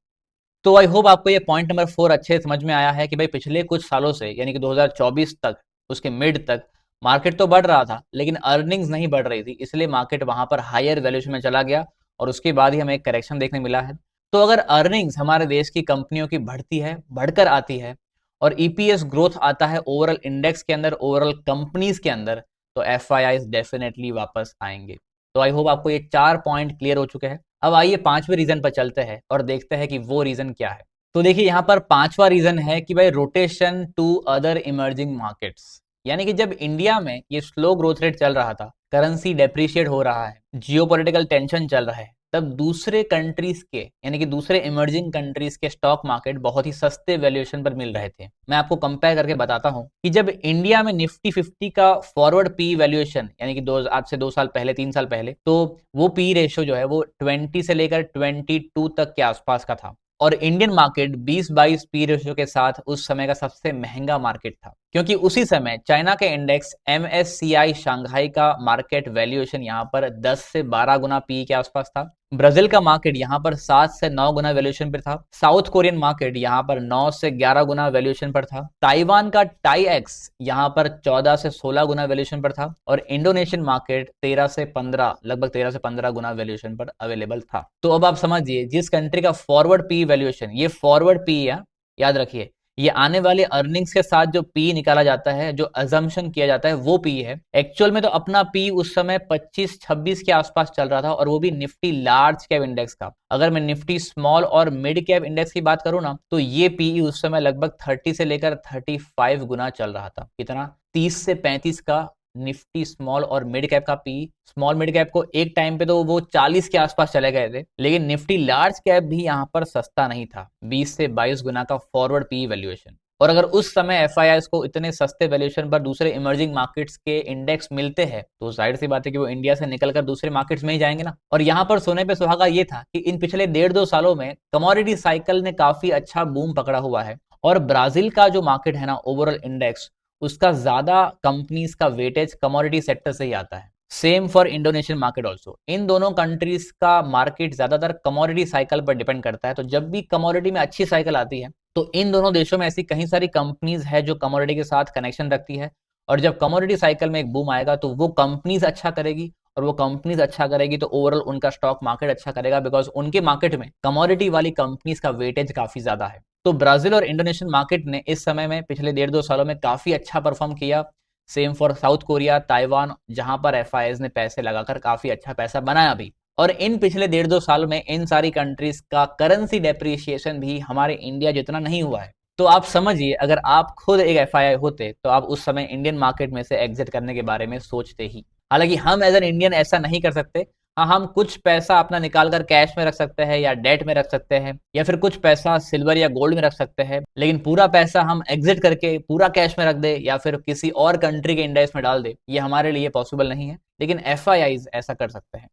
तो आई होप आपको ये पॉइंट नंबर 4 अच्छे से समझ में आया है कि भाई पिछले कुछ सालों से, यानी कि 2024 तक, उसके मिड तक मार्केट तो बढ़ रहा था, लेकिन अर्निंग्स नहीं बढ़ रही थी, इसलिए मार्केट वहां पर हायर वैल्यूएशन में चला गया, और उसके बाद ही हमें एक करेक्शन देखने मिला है। तो अगर अर्निंग्स हमारे देश की कंपनियों की बढ़ती है, बढ़कर आती है, और ईपीएस ग्रोथ आता है ओवरऑल इंडेक्स के अंदर, ओवरऑल कंपनीज के अंदर, तो एफआईआईज डेफिनेटली वापस आएंगे। तो आई होप आपको ये 4 पॉइंट क्लियर हो चुके हैं। अब आइए 5वें रीजन पर चलते हैं और देखते हैं कि वो रीजन क्या है। तो देखिए, यहाँ पर 5वां रीजन है कि भाई rotation to other emerging markets. यानी कि जब इंडिया में ये स्लो ग्रोथ रेट चल रहा था, करेंसी डेप्रिशिएट हो रहा है, जियोपॉलिटिकल टेंशन चल रहा है, तब दूसरे कंट्रीज के, यानी कि दूसरे इमर्जिंग कंट्रीज के स्टॉक मार्केट बहुत ही सस्ते वैल्यूएशन पर मिल रहे थे। मैं आपको कंपेयर करके बताता हूं कि जब इंडिया में निफ्टी 50 का फॉरवर्ड पी वैल्यूएशन, यानी कि आज से 2 साल पहले, 3 साल पहले, तो वो पी रेशियो जो है वो 20 से लेकर 22 तक के आसपास का था, और इंडियन मार्केट 20-22 पी रेशियो के साथ उस समय का सबसे महंगा मार्केट था, क्योंकि उसी समय चाइना के इंडेक्स MSCI शंघाई का मार्केट वैल्यूएशन यहाँ पर 10 से 12 गुना पी के आसपास था। ब्राजील का मार्केट यहाँ पर 7 से 9 गुना वैल्यूएशन पर था। साउथ कोरियन मार्केट यहाँ पर 9 से 11 गुना वैल्यूएशन पर था। ताइवान का टाईएक्स यहाँ पर 14 से 16 गुना वैल्यूएशन पर था, और इंडोनेशियन मार्केट 13 से 15, लगभग 13 से 15 गुना वैल्यूएशन पर अवेलेबल था। तो अब आप समझिए, जिस कंट्री का फॉरवर्ड पी वैल्यूएशन, ये फॉरवर्ड पी है, याद रखिए, ये आने वाले अर्निंग्स के साथ जो पी निकाला जाता है, जो अजम्पशन किया जाता है, वो पी है। एक्चुअल में तो अपना पी उस समय 25-26 के आसपास चल रहा था, और वो भी निफ्टी लार्ज कैप इंडेक्स का। अगर मैं निफ्टी स्मॉल और मिड कैप इंडेक्स की बात करूं ना, तो ये पी उस समय लगभग 30 से लेकर 35 गुना चल रहा था। कितना? 30 से 35 का निफ्टी स्मॉल और मिड कैप का पी। स्मॉल मिड कैप को एक टाइम पे तो वो 40 के आसपास चले गए थे, लेकिन निफ्टी लार्ज कैप भी यहाँ पर सस्ता नहीं था, 20 से 22 गुना का फॉरवर्ड पी वैल्यूएशन। और अगर उस समय एफआईआईज को इतने सस्ते वैल्यूएशन पर दूसरे इमर्जिंग मार्केट्स के इंडेक्स मिलते हैं, तो जाहिर सी बात है कि वो इंडिया से निकलकर दूसरे मार्केट्स में ही जाएंगे ना। और यहाँ पर सोने पे सुहागा ये था कि इन पिछले 1.5-2 सालों में कमोडिटी साइकिल ने काफी अच्छा बूम पकड़ा हुआ है, और ब्राजील का जो मार्केट है ना, ओवरऑल इंडेक्स, उसका ज्यादा कंपनीज का वेटेज कमोडिटी सेक्टर से ही आता है। Same for Indonesian market also. इन दोनों कंट्रीज का मार्केट ज्यादातर कमोडिटी साइकिल पर डिपेंड करता है। तो जब भी कमोडिटी में अच्छी साइकिल आती है, तो इन दोनों देशों में ऐसी कई सारी कंपनीज है जो कमोडिटी के साथ कनेक्शन रखती है, और जब कमोडिटी साइकिल में एक बूम आएगा, तो वो कंपनीज अच्छा करेगी, और वो कंपनीज अच्छा करेगी तो ओवरऑल उनका स्टॉक मार्केट अच्छा करेगा, बिकॉज उनके मार्केट में कमोडिटी वाली कंपनीज का वेटेज काफी ज्यादा है। तो ब्राजील और इंडोनेशियन मार्केट ने इस समय में, पिछले 1.5-2 सालों में काफी अच्छा परफॉर्म किया। Same for south Korea, Taiwan, जहां पर एफआईआईज ने पैसे लगाकर काफी अच्छा पैसा बनाया भी। और इन पिछले 1.5-2 साल में इन सारी कंट्रीज का करेंसी डेप्रिसिएशन भी हमारे इंडिया जितना नहीं हुआ है। तो आप समझिए, अगर आप खुद एक एफआईआई होते, तो आप उस समय इंडियन मार्केट में से एग्जिट करने के बारे में सोचते ही। हालांकि हम एज एन इंडियन ऐसा नहीं कर सकते। हाँ, हम कुछ पैसा अपना निकाल कर कैश में रख सकते हैं, या डेट में रख सकते हैं, या फिर कुछ पैसा सिल्वर या गोल्ड में रख सकते हैं, लेकिन पूरा पैसा हम एग्जिट करके पूरा कैश में रख दे, या फिर किसी और कंट्री के इंडेक्स में डाल दे, ये हमारे लिए पॉसिबल नहीं है, लेकिन एफआईआईज ऐसा कर सकते हैं।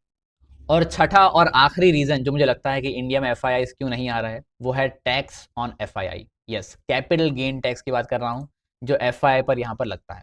और छठा और आखिरी रीजन जो मुझे लगता है कि इंडिया में एफआईआईज क्यों नहीं आ रहा है, वो है tax on FII. Yes, capital gain tax की बात कर रहा हूं, जो एफआईआई पर यहां पर लगता है।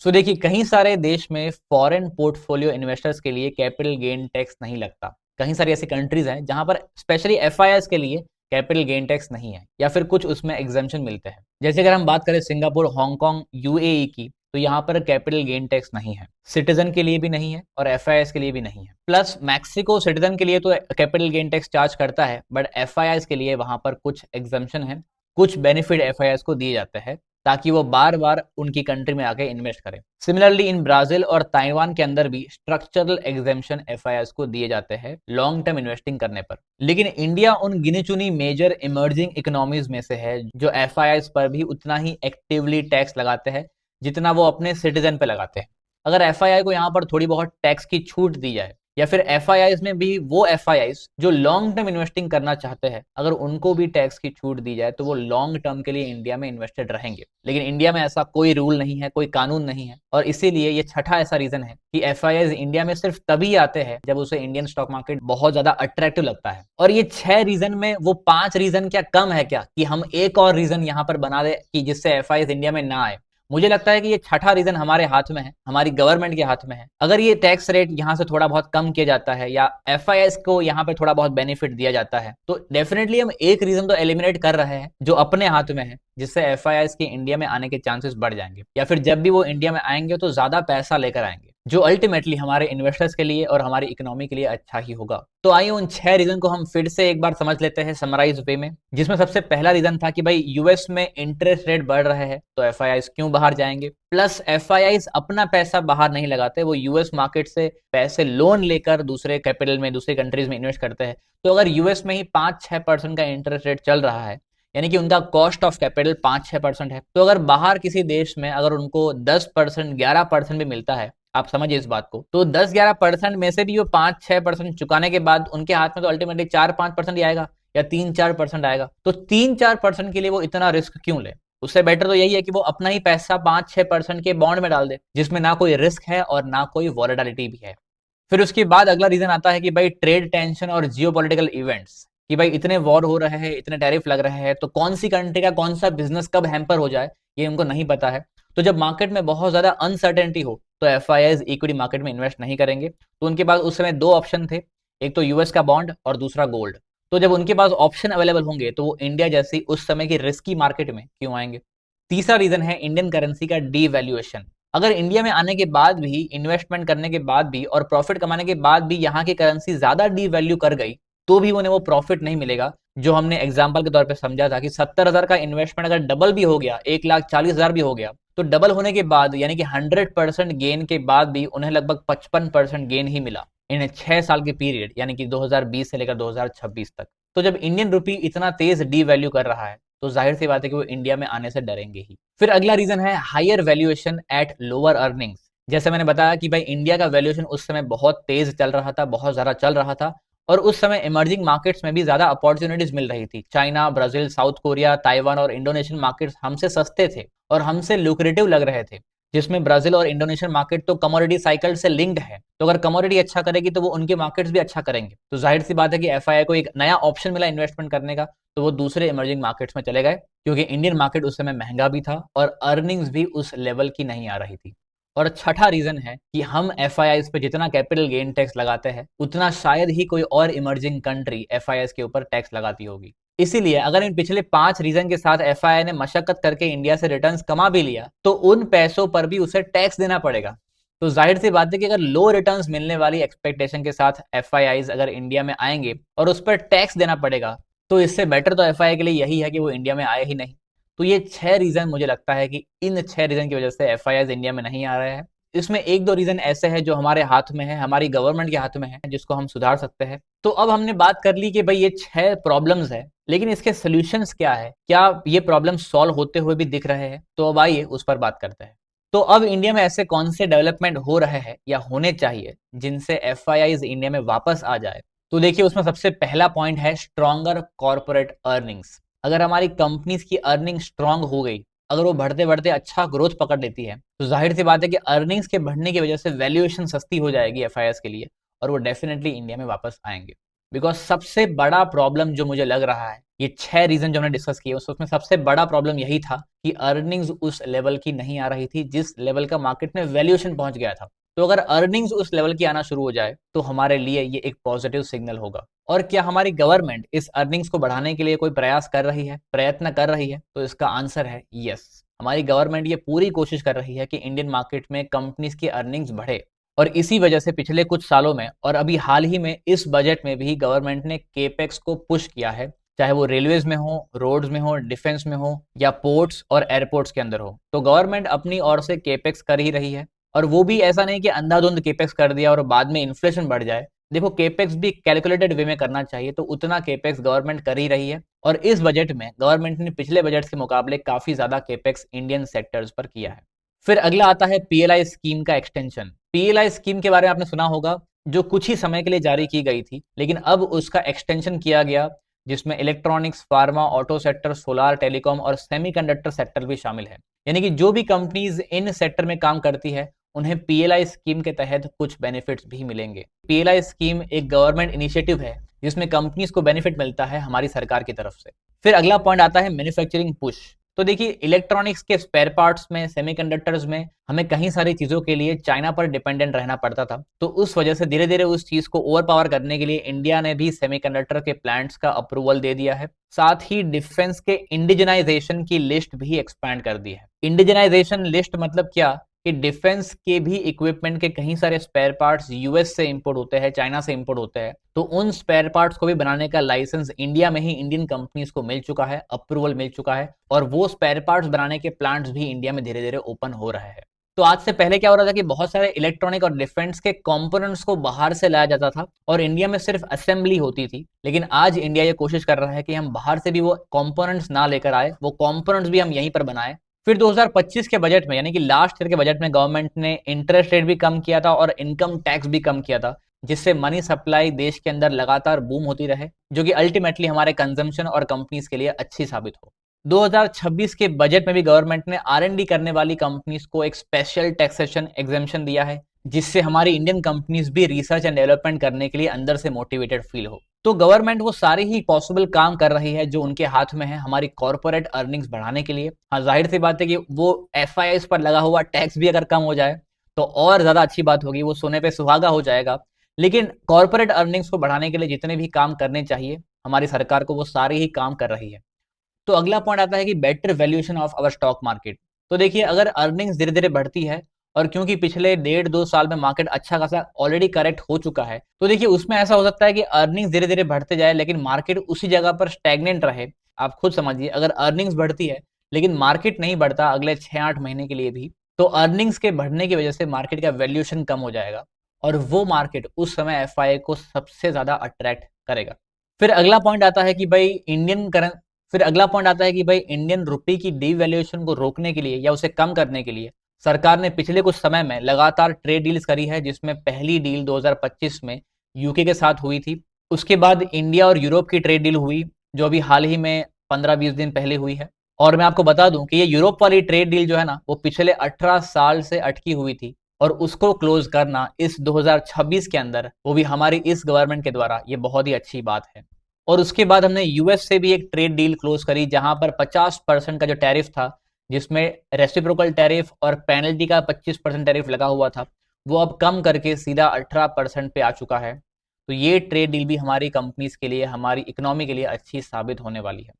सो देखिए, कहीं सारे देश में फॉरेन पोर्टफोलियो इन्वेस्टर्स के लिए कैपिटल गेन टैक्स नहीं लगता। कहीं सारी ऐसी कंट्रीज हैं जहां पर स्पेशली एफआईआईज के लिए कैपिटल गेन टैक्स नहीं है, या फिर कुछ उसमें एग्जाम्पशन मिलते हैं। जैसे अगर हम बात करें सिंगापुर, हांगकांग, यूएई की, तो यहाँ पर कैपिटल गेन टैक्स नहीं है, सिटीजन के लिए भी नहीं है, और एफआईआईज के लिए भी नहीं है। प्लस मैक्सिको सिटीजन के लिए तो कैपिटल गेन टैक्स चार्ज करता है, बट एफआईआईज के लिए वहां पर कुछ एग्जाम्पशन है, कुछ बेनिफिट एफआईआईज को दिए जाते हैं। ताकि वो बार बार उनकी कंट्री में आके इन्वेस्ट करें। सिमिलरली इन ब्राजील और ताइवान के अंदर भी स्ट्रक्चरल एग्जेम्पशन एफआईआईस को दिए जाते हैं लॉन्ग टर्म इन्वेस्टिंग करने पर। लेकिन इंडिया उन गिनी चुनी मेजर इमर्जिंग इकोनॉमीज में से है जो एफआईआईस पर भी उतना ही एक्टिवली टैक्स लगाते हैं जितना वो अपने सिटीजन पे लगाते हैं। अगर एफआईआई को यहाँ पर थोड़ी बहुत टैक्स की छूट दी जाए, या फिर एफआईआईस में भी वो एफआईआईस जो लॉन्ग टर्म इन्वेस्टिंग करना चाहते हैं, अगर उनको भी टैक्स की छूट दी जाए तो वो लॉन्ग टर्म के लिए इंडिया में इन्वेस्टेड रहेंगे। लेकिन इंडिया में ऐसा कोई रूल नहीं है, कोई कानून नहीं है, और इसीलिए ये छठा ऐसा रीजन है कि एफआईआईस इंडिया में सिर्फ तभी आते हैं जब उसे इंडियन स्टॉक मार्केट बहुत ज्यादा अट्रैक्टिव लगता है। और ये 6 रीजन में वो 5 रीजन क्या कम है क्या कि हम एक और रीजन यहाँ पर बना दे कि जिससे एफआईआईस इंडिया में ना आए? मुझे लगता है कि ये छठा रीजन हमारे हाथ में है, हमारी गवर्नमेंट के हाथ में है। अगर ये टैक्स रेट यहाँ से थोड़ा बहुत कम किया जाता है या एफआईआईएस को यहाँ पे थोड़ा बहुत बेनिफिट दिया जाता है तो डेफिनेटली हम एक रीजन तो एलिमिनेट कर रहे हैं जो अपने हाथ में है, जिससे एफआईआईएस के इंडिया में आने के चांसेस बढ़ जाएंगे, या फिर जब भी वो इंडिया में आएंगे तो ज्यादा पैसा लेकर आएंगे जो अल्टीमेटली हमारे इन्वेस्टर्स के लिए और हमारी इकोनॉमी के लिए अच्छा ही होगा। तो आइए उन 6 रीजन को हम फिर से एक बार समझ लेते हैं समराइज वे में, जिसमें सबसे पहला रीजन था कि भाई यूएस में इंटरेस्ट रेट बढ़ रहे हैं तो एफआईआईस क्यों बाहर जाएंगे। प्लस एफआईआईस अपना पैसा बाहर नहीं लगाते, वो यूएस मार्केट से पैसे लोन लेकर दूसरे कैपिटल में, दूसरे कंट्रीज में इन्वेस्ट करते हैं। तो अगर यूएस में ही 5-6% का इंटरेस्ट रेट चल रहा है, यानी कि उनका कॉस्ट ऑफ कैपिटल 5-6% है, तो अगर बाहर किसी देश में अगर उनको 10%, 11% भी मिलता है, आप समझिए इस बात को, तो 10-11% में से भी वो 5-6% चुकाने के बाद उनके हाथ में तो अल्टीमेटली 4-5% ही आएगा या 3-4% आएगा। तो 3-4% के लिए वो इतना रिस्क क्यों ले? उससे बेटर तो यही है कि वो अपना ही पैसा 5-6% के बॉन्ड में डाल दे, जिसमें ना कोई रिस्क है और ना कोई वॉलेटिलिटी भी है। फिर उसके बाद अगला रीजन आता है कि भाई ट्रेड टेंशन और जियोपॉलिटिकल इवेंट्स, कि भाई इतने वॉर हो रहे हैं, इतने टैरिफ लग रहे हैं, तो कौन सी कंट्री का कौन सा बिजनेस कब हैम्पर हो जाए ये उनको नहीं पता है। तो जब मार्केट में बहुत ज्यादा अनसर्टेनिटी हो तो एफआईआईस इक्विटी मार्केट में इन्वेस्ट नहीं करेंगे। तो उनके पास उस समय 2 ऑप्शन थे, एक तो यूएस का बॉन्ड और दूसरा गोल्ड। तो जब उनके पास ऑप्शन अवेलेबल होंगे तो वो इंडिया जैसी उस समय की रिस्की मार्केट में क्यों आएंगे। तीसरा रीजन है इंडियन करेंसी का डीवैल्यूएशन। अगर इंडिया में आने के बाद भी, इन्वेस्टमेंट करने के बाद भी और प्रॉफिट कमाने के बाद भी यहाँ की करेंसी ज्यादा डीवैल्यू कर गई तो भी उन्हें वो प्रॉफिट नहीं मिलेगा जो हमने एग्जाम्पल के तौर पे समझा था कि 70,000 का इन्वेस्टमेंट अगर डबल भी हो गया, 1,40,000 भी हो गया, तो डबल होने के बाद यानी कि 100% गेन के बाद भी उन्हें लगभग 55% गेन ही मिला इन 6 साल के पीरियड, यानी कि 2020 से लेकर 2026 तक। तो जब इंडियन रुपी इतना तेज डीवैल्यू कर रहा है तो जाहिर सी बात है कि वो इंडिया में आने से डरेंगे ही। फिर अगला रीजन है higher valuation at lower earnings. जैसे मैंने बताया कि भाई इंडिया का वैल्यूएशन उस समय बहुत तेज चल रहा था, बहुत ज्यादा चल रहा था, और उस समय इमर्जिंग मार्केट्स में भी ज्यादा अपॉर्चुनिटीज मिल रही थी। China, Brazil, south Korea, Taiwan और इंडोनेशियन मार्केट्स हमसे सस्ते थे और हमसे लुक्रेटिव लग रहे थे, जिसमें ब्राजील और इंडोनेशियन मार्केट तो कमोडिटी साइकिल से लिंक्ड है, तो अगर कमोडिटी अच्छा करेगी तो वो उनके मार्केट्स भी अच्छा करेंगे। तो जाहिर सी बात है कि एफआईआई को एक नया ऑप्शन मिला इन्वेस्टमेंट करने का, तो वो दूसरे इमर्जिंग मार्केट्स में चले गए, क्योंकि इंडियन मार्केट उस समय महंगा भी था और अर्निंग्स भी उस लेवल की नहीं आ रही थी। और छठा रीजन है कि हम एफआईआईस पे जितना कैपिटल गेन टैक्स लगाते हैं उतना शायद ही कोई और इमर्जिंग कंट्री एफआईआईस के ऊपर टैक्स लगाती होगी। इसीलिए अगर इन पिछले 5 रीजन के साथ एफआईआई ने मशक्कत करके इंडिया से रिटर्न्स कमा भी लिया तो उन पैसों पर भी उसे टैक्स देना पड़ेगा। तो जाहिर सी बात है कि अगर लो रिटर्न्स मिलने वाली एक्सपेक्टेशन के साथ एफआईआईस अगर इंडिया में आएंगे और उस पर टैक्स देना पड़ेगा, तो इससे बेटर तो एफआईआई के लिए यही है कि वो इंडिया में आए ही नहीं। तो ये 6 रीजन मुझे लगता है कि इन 6 रीजन की वजह से एफआईआईस इंडिया में नहीं आ रहे हैं। इसमें 1-2 रीजन ऐसे हैं जो हमारे हाथ में है, हमारी गवर्नमेंट के हाथ में है, जिसको हम सुधार सकते हैं। तो अब हमने बात कर ली कि भाई ये 6 प्रॉब्लम्स है, लेकिन इसके सोल्यूशंस क्या है, क्या ये प्रॉब्लम सॉल्व होते हुए भी दिख रहे हैं? तो अब आइए उस पर बात करते हैं। तो अब इंडिया में ऐसे कौन से डेवलपमेंट हो रहे हैं या होने चाहिए जिनसे एफआईआईस इंडिया में वापस आ जाए? तो देखिए उसमें सबसे पहला पॉइंट है स्ट्रॉन्गर कॉर्पोरेट अर्निंग्स। अगर हमारी कंपनीज की अर्निंग स्ट्रांग हो गई, अगर वो बढ़ते बढ़ते अच्छा ग्रोथ पकड़ लेती है, तो जाहिर सी बात है कि अर्निंग्स के बढ़ने की वजह से वैल्यूएशन सस्ती हो जाएगी एफआईआईएस के लिए और वो डेफिनेटली इंडिया में वापस आएंगे। बिकॉज सबसे बड़ा प्रॉब्लम जो मुझे लग रहा है, ये 6 रीजन जो हमने डिस्कस किए उसमें सबसे बड़ा प्रॉब्लम यही था कि अर्निंग्स उस लेवल की नहीं आ रही थी जिस लेवल का मार्केट में वैल्यूएशन पहुंच गया था। तो अगर अर्निंग्स उस लेवल की आना शुरू हो जाए तो हमारे लिए ये एक पॉजिटिव सिग्नल होगा। और क्या हमारी गवर्नमेंट इस अर्निंग्स को बढ़ाने के लिए कोई प्रयास कर रही है, प्रयत्न कर रही है? तो इसका आंसर है यस। हमारी गवर्नमेंट ये पूरी कोशिश कर रही है कि इंडियन मार्केट में कंपनीज की अर्निंग्स बढ़े, और इसी वजह से पिछले कुछ सालों में और अभी हाल ही में इस बजट में भी गवर्नमेंट ने केपेक्स को पुश किया है, चाहे वो रेलवेज में हो, रोड्स में हो, डिफेंस में हो या पोर्ट्स और एयरपोर्ट्स के अंदर हो। तो गवर्नमेंट अपनी ओर से केपेक्स कर ही रही है, और वो भी ऐसा नहीं कि अंधाधुंध केपेक्स कर दिया और बाद में इन्फ्लेशन बढ़ जाए। देखो, केपेक्स भी कैलकुलेटेड वे में करना चाहिए, तो उतना केपेक्स गवर्नमेंट कर ही रही है। और इस बजट में गवर्नमेंट ने पिछले बजट के मुकाबले काफी ज्यादा केपेक्स इंडियन सेक्टर्स पर किया है। फिर अगला आता है पीएलआई स्कीम का एक्सटेंशन। पीएलआई स्कीम के बारे में आपने सुना होगा, जो कुछ ही समय के लिए जारी की गई थी, लेकिन अब उसका एक्सटेंशन किया गया, जिसमें electronics, pharma, auto sector, solar, telecom और सेमीकंडक्टर सेक्टर भी शामिल है। यानी कि जो भी कंपनीज इन सेक्टर में काम करती है, उन्हें पीएलआई स्कीम के तहत कुछ बेनिफिट्स भी मिलेंगे। पीएलआई स्कीम एक गवर्नमेंट इनिशिएटिव है जिसमें कंपनीज को बेनिफिट मिलता है हमारी सरकार की तरफ से। फिर अगला पॉइंट आता है मैन्युफैक्चरिंग पुश। तो देखिए, इलेक्ट्रॉनिक्स के स्पेयर पार्ट्स में, सेमीकंडक्टर्स में हमें कहीं सारी चीजों के लिए चाइना पर डिपेंडेंट रहना पड़ता था। तो उस वजह से धीरे धीरे उस चीज को ओवर पावर करने के लिए इंडिया ने भी सेमीकंडक्टर के प्लांट्स का अप्रूवल दे दिया है। साथ ही डिफेंस के इंडिजनाइजेशन की लिस्ट भी एक्सपैंड कर दी है। इंडिजनाइजेशन लिस्ट मतलब क्या, कि डिफेंस के भी इक्विपमेंट के कहीं सारे स्पेयर पार्ट्स यूएस से इंपोर्ट होते हैं, चाइना से इंपोर्ट होते हैं, तो उन स्पेयर पार्ट्स को भी बनाने का लाइसेंस इंडिया में ही इंडियन कंपनीज को मिल चुका है, अप्रूवल मिल चुका है, और वो स्पेयर पार्ट्स बनाने के प्लांट्स भी इंडिया में धीरे धीरे ओपन हो रहे हैं। तो आज से पहले क्या हो रहा था कि बहुत सारे इलेक्ट्रॉनिक और डिफेंस के कंपोनेंट्स को बाहर से लाया जाता था और इंडिया में सिर्फ असेंबली होती थी, लेकिन आज इंडिया ये कोशिश कर रहा है कि हम बाहर से भी वो कंपोनेंट्स ना लेकर आए, वो कंपोनेंट्स भी हम यहीं पर बनाए। फिर 2025 के बजट में, यानी कि लास्ट ईयर के बजट में, गवर्नमेंट ने इंटरेस्ट रेट भी कम किया था और इनकम टैक्स भी कम किया था, जिससे मनी सप्लाई देश के अंदर लगातार बूम होती रहे, जो कि अल्टीमेटली हमारे कंजम्पशन और कंपनीज के लिए अच्छी साबित हो। 2026 के बजट में भी गवर्नमेंट ने आर&डी करने वाली कंपनीज को एक स्पेशल टैक्सेशन एग्जेम्पशन दिया है, जिससे हमारी इंडियन कंपनीज भी रिसर्च एंड डेवलपमेंट करने के लिए अंदर से मोटिवेटेड फील हो। तो गवर्नमेंट वो सारे ही पॉसिबल काम कर रही है जो उनके हाथ में है हमारी कॉर्पोरेट अर्निंग्स बढ़ाने के लिए। हाँ, जाहिर सी बात है कि वो एफआईआईस पर लगा हुआ टैक्स भी अगर कम हो जाए तो और ज्यादा अच्छी बात होगी, वो सोने पे सुहागा हो जाएगा। लेकिन कॉर्पोरेट अर्निंग्स को बढ़ाने के लिए जितने भी काम करने चाहिए हमारी सरकार को, वो सारे ही काम कर रही है। तो अगला पॉइंट आता है कि better valuation of our stock market. तो देखिए, अगर अर्निंग्स धीरे धीरे बढ़ती है, और क्योंकि पिछले 1.5-2 साल में मार्केट अच्छा खासा ऑलरेडी करेक्ट हो चुका है, तो देखिए उसमें ऐसा हो सकता है कि अर्निंग्स धीरे धीरे बढ़ते जाए लेकिन मार्केट उसी जगह पर स्टैग्नेंट रहे। आप खुद समझिए, अगर अर्निंग्स बढ़ती है लेकिन मार्केट नहीं बढ़ता अगले 6-8 महीने के लिए भी, तो अर्निंग्स के बढ़ने की वजह से मार्केट का वैल्यूएशन कम हो जाएगा, और वो मार्केट उस समय एफआईआई को सबसे ज्यादा अट्रैक्ट करेगा। फिर अगला पॉइंट आता है कि भाई इंडियन रुपये की डिवैल्यूएशन को रोकने के लिए या उसे कम करने के लिए सरकार ने पिछले कुछ समय में लगातार ट्रेड डील्स करी है, जिसमें पहली डील 2025 में यूके के साथ हुई थी। उसके बाद इंडिया और यूरोप की ट्रेड डील हुई, जो अभी हाल ही में 15-20 दिन पहले हुई है। और मैं आपको बता दूं कि ये यूरोप वाली ट्रेड डील जो है ना, वो पिछले 18 साल से अटकी हुई थी, और उसको क्लोज करना इस 2026 के अंदर, वो भी हमारी इस गवर्नमेंट के द्वारा, ये बहुत ही अच्छी बात है। और उसके बाद हमने यूएस से भी एक ट्रेड डील क्लोज करी, जहां पर 50% का जो टैरिफ था, जिसमें रेसिप्रोकल टैरिफ और पेनल्टी का 25% टैरिफ लगा हुआ था, वो अब कम करके सीधा 18% पे आ चुका है। तो ये ट्रेड डील भी हमारी कंपनीज के लिए, हमारी इकोनॉमी के लिए अच्छी साबित होने वाली है।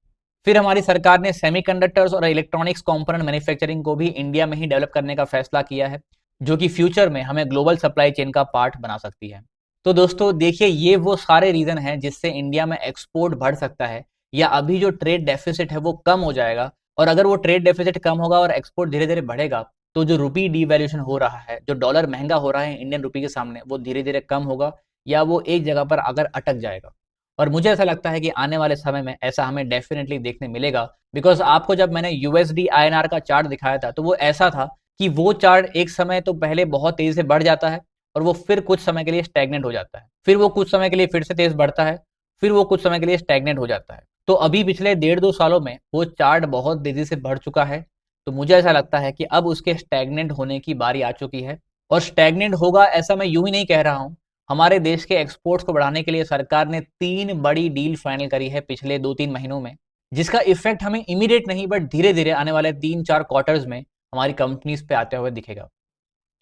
फिर हमारी सरकार ने सेमीकंडक्टर्स और इलेक्ट्रॉनिक्स कंपोनेंट मैन्युफैक्चरिंग को भी इंडिया में ही डेवलप करने का फैसला किया है, जो कि फ्यूचर में हमें ग्लोबल सप्लाई चेन का पार्ट बना सकती है। तो दोस्तों देखिए, ये वो सारे रीजन हैं जिससे इंडिया में एक्सपोर्ट बढ़ सकता है, या अभी जो ट्रेड डेफिसिट है वो कम हो जाएगा। और अगर वो ट्रेड डेफिसिट कम होगा और एक्सपोर्ट धीरे धीरे बढ़ेगा, तो जो रुपी डिवैल्यूएशन हो रहा है, जो डॉलर महंगा हो रहा है इंडियन रुपी के सामने, वो धीरे धीरे कम होगा, या वो एक जगह पर अगर अटक जाएगा। और मुझे ऐसा लगता है कि आने वाले समय में ऐसा हमें डेफिनेटली देखने मिलेगा, बिकॉज आपको जब मैंने यूएसडी आईएनआर का चार्ट दिखाया था, तो वो ऐसा था कि वो चार्ट एक समय तो पहले बहुत तेजी से बढ़ जाता है, और वो फिर कुछ समय के लिए स्टैग्नेंट हो जाता है, फिर वो कुछ समय के लिए फिर से तेज बढ़ता है, फिर वो कुछ समय के लिए स्टैग्नेंट हो जाता है। तो अभी पिछले 1.5-2 सालों में वो चार्ट बहुत तेजी से बढ़ चुका है। तो मुझे ऐसा लगता है कि अब उसके स्टैग्नेंट होने की बारी आ चुकी है। और स्टैग्नेंट होगा ऐसा मैं यूं ही नहीं कह रहा हूं। हमारे देश के एक्सपोर्ट्स को बढ़ाने के लिए सरकार ने 3 बड़ी डील फाइनल करी है पिछले 2-3 महीनों में, जिसका इफेक्ट हमें इमीडिएट नहीं बट धीरे धीरे आने वाले 3-4 क्वार्टर्स में हमारी कंपनीज पे आते हुए दिखेगा।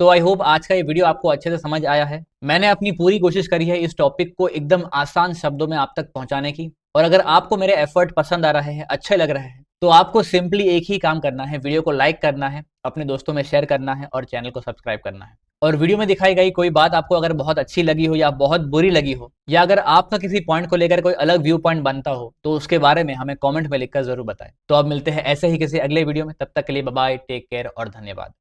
तो आई होप आज का ये वीडियो आपको अच्छे से समझ आया है। मैंने अपनी पूरी कोशिश करी है इस टॉपिक को एकदम आसान शब्दों में आप तक पहुंचाने की। और अगर आपको मेरे एफर्ट पसंद आ रहे हैं, अच्छे लग रहे हैं, तो आपको सिंपली एक ही काम करना है, वीडियो को लाइक करना है, अपने दोस्तों में शेयर करना है और चैनल को सब्सक्राइब करना है। और वीडियो में दिखाई गई कोई बात आपको अगर बहुत अच्छी लगी हो या बहुत बुरी लगी हो, या अगर आपका किसी पॉइंट को लेकर कोई अलग व्यू पॉइंट बनता हो, तो उसके बारे में हमें कमेंट में लिखकर जरूर बताएं। तो अब मिलते हैं ऐसे ही किसी अगले वीडियो में, तब तक के लिए बाय बाय, टेक केयर और धन्यवाद।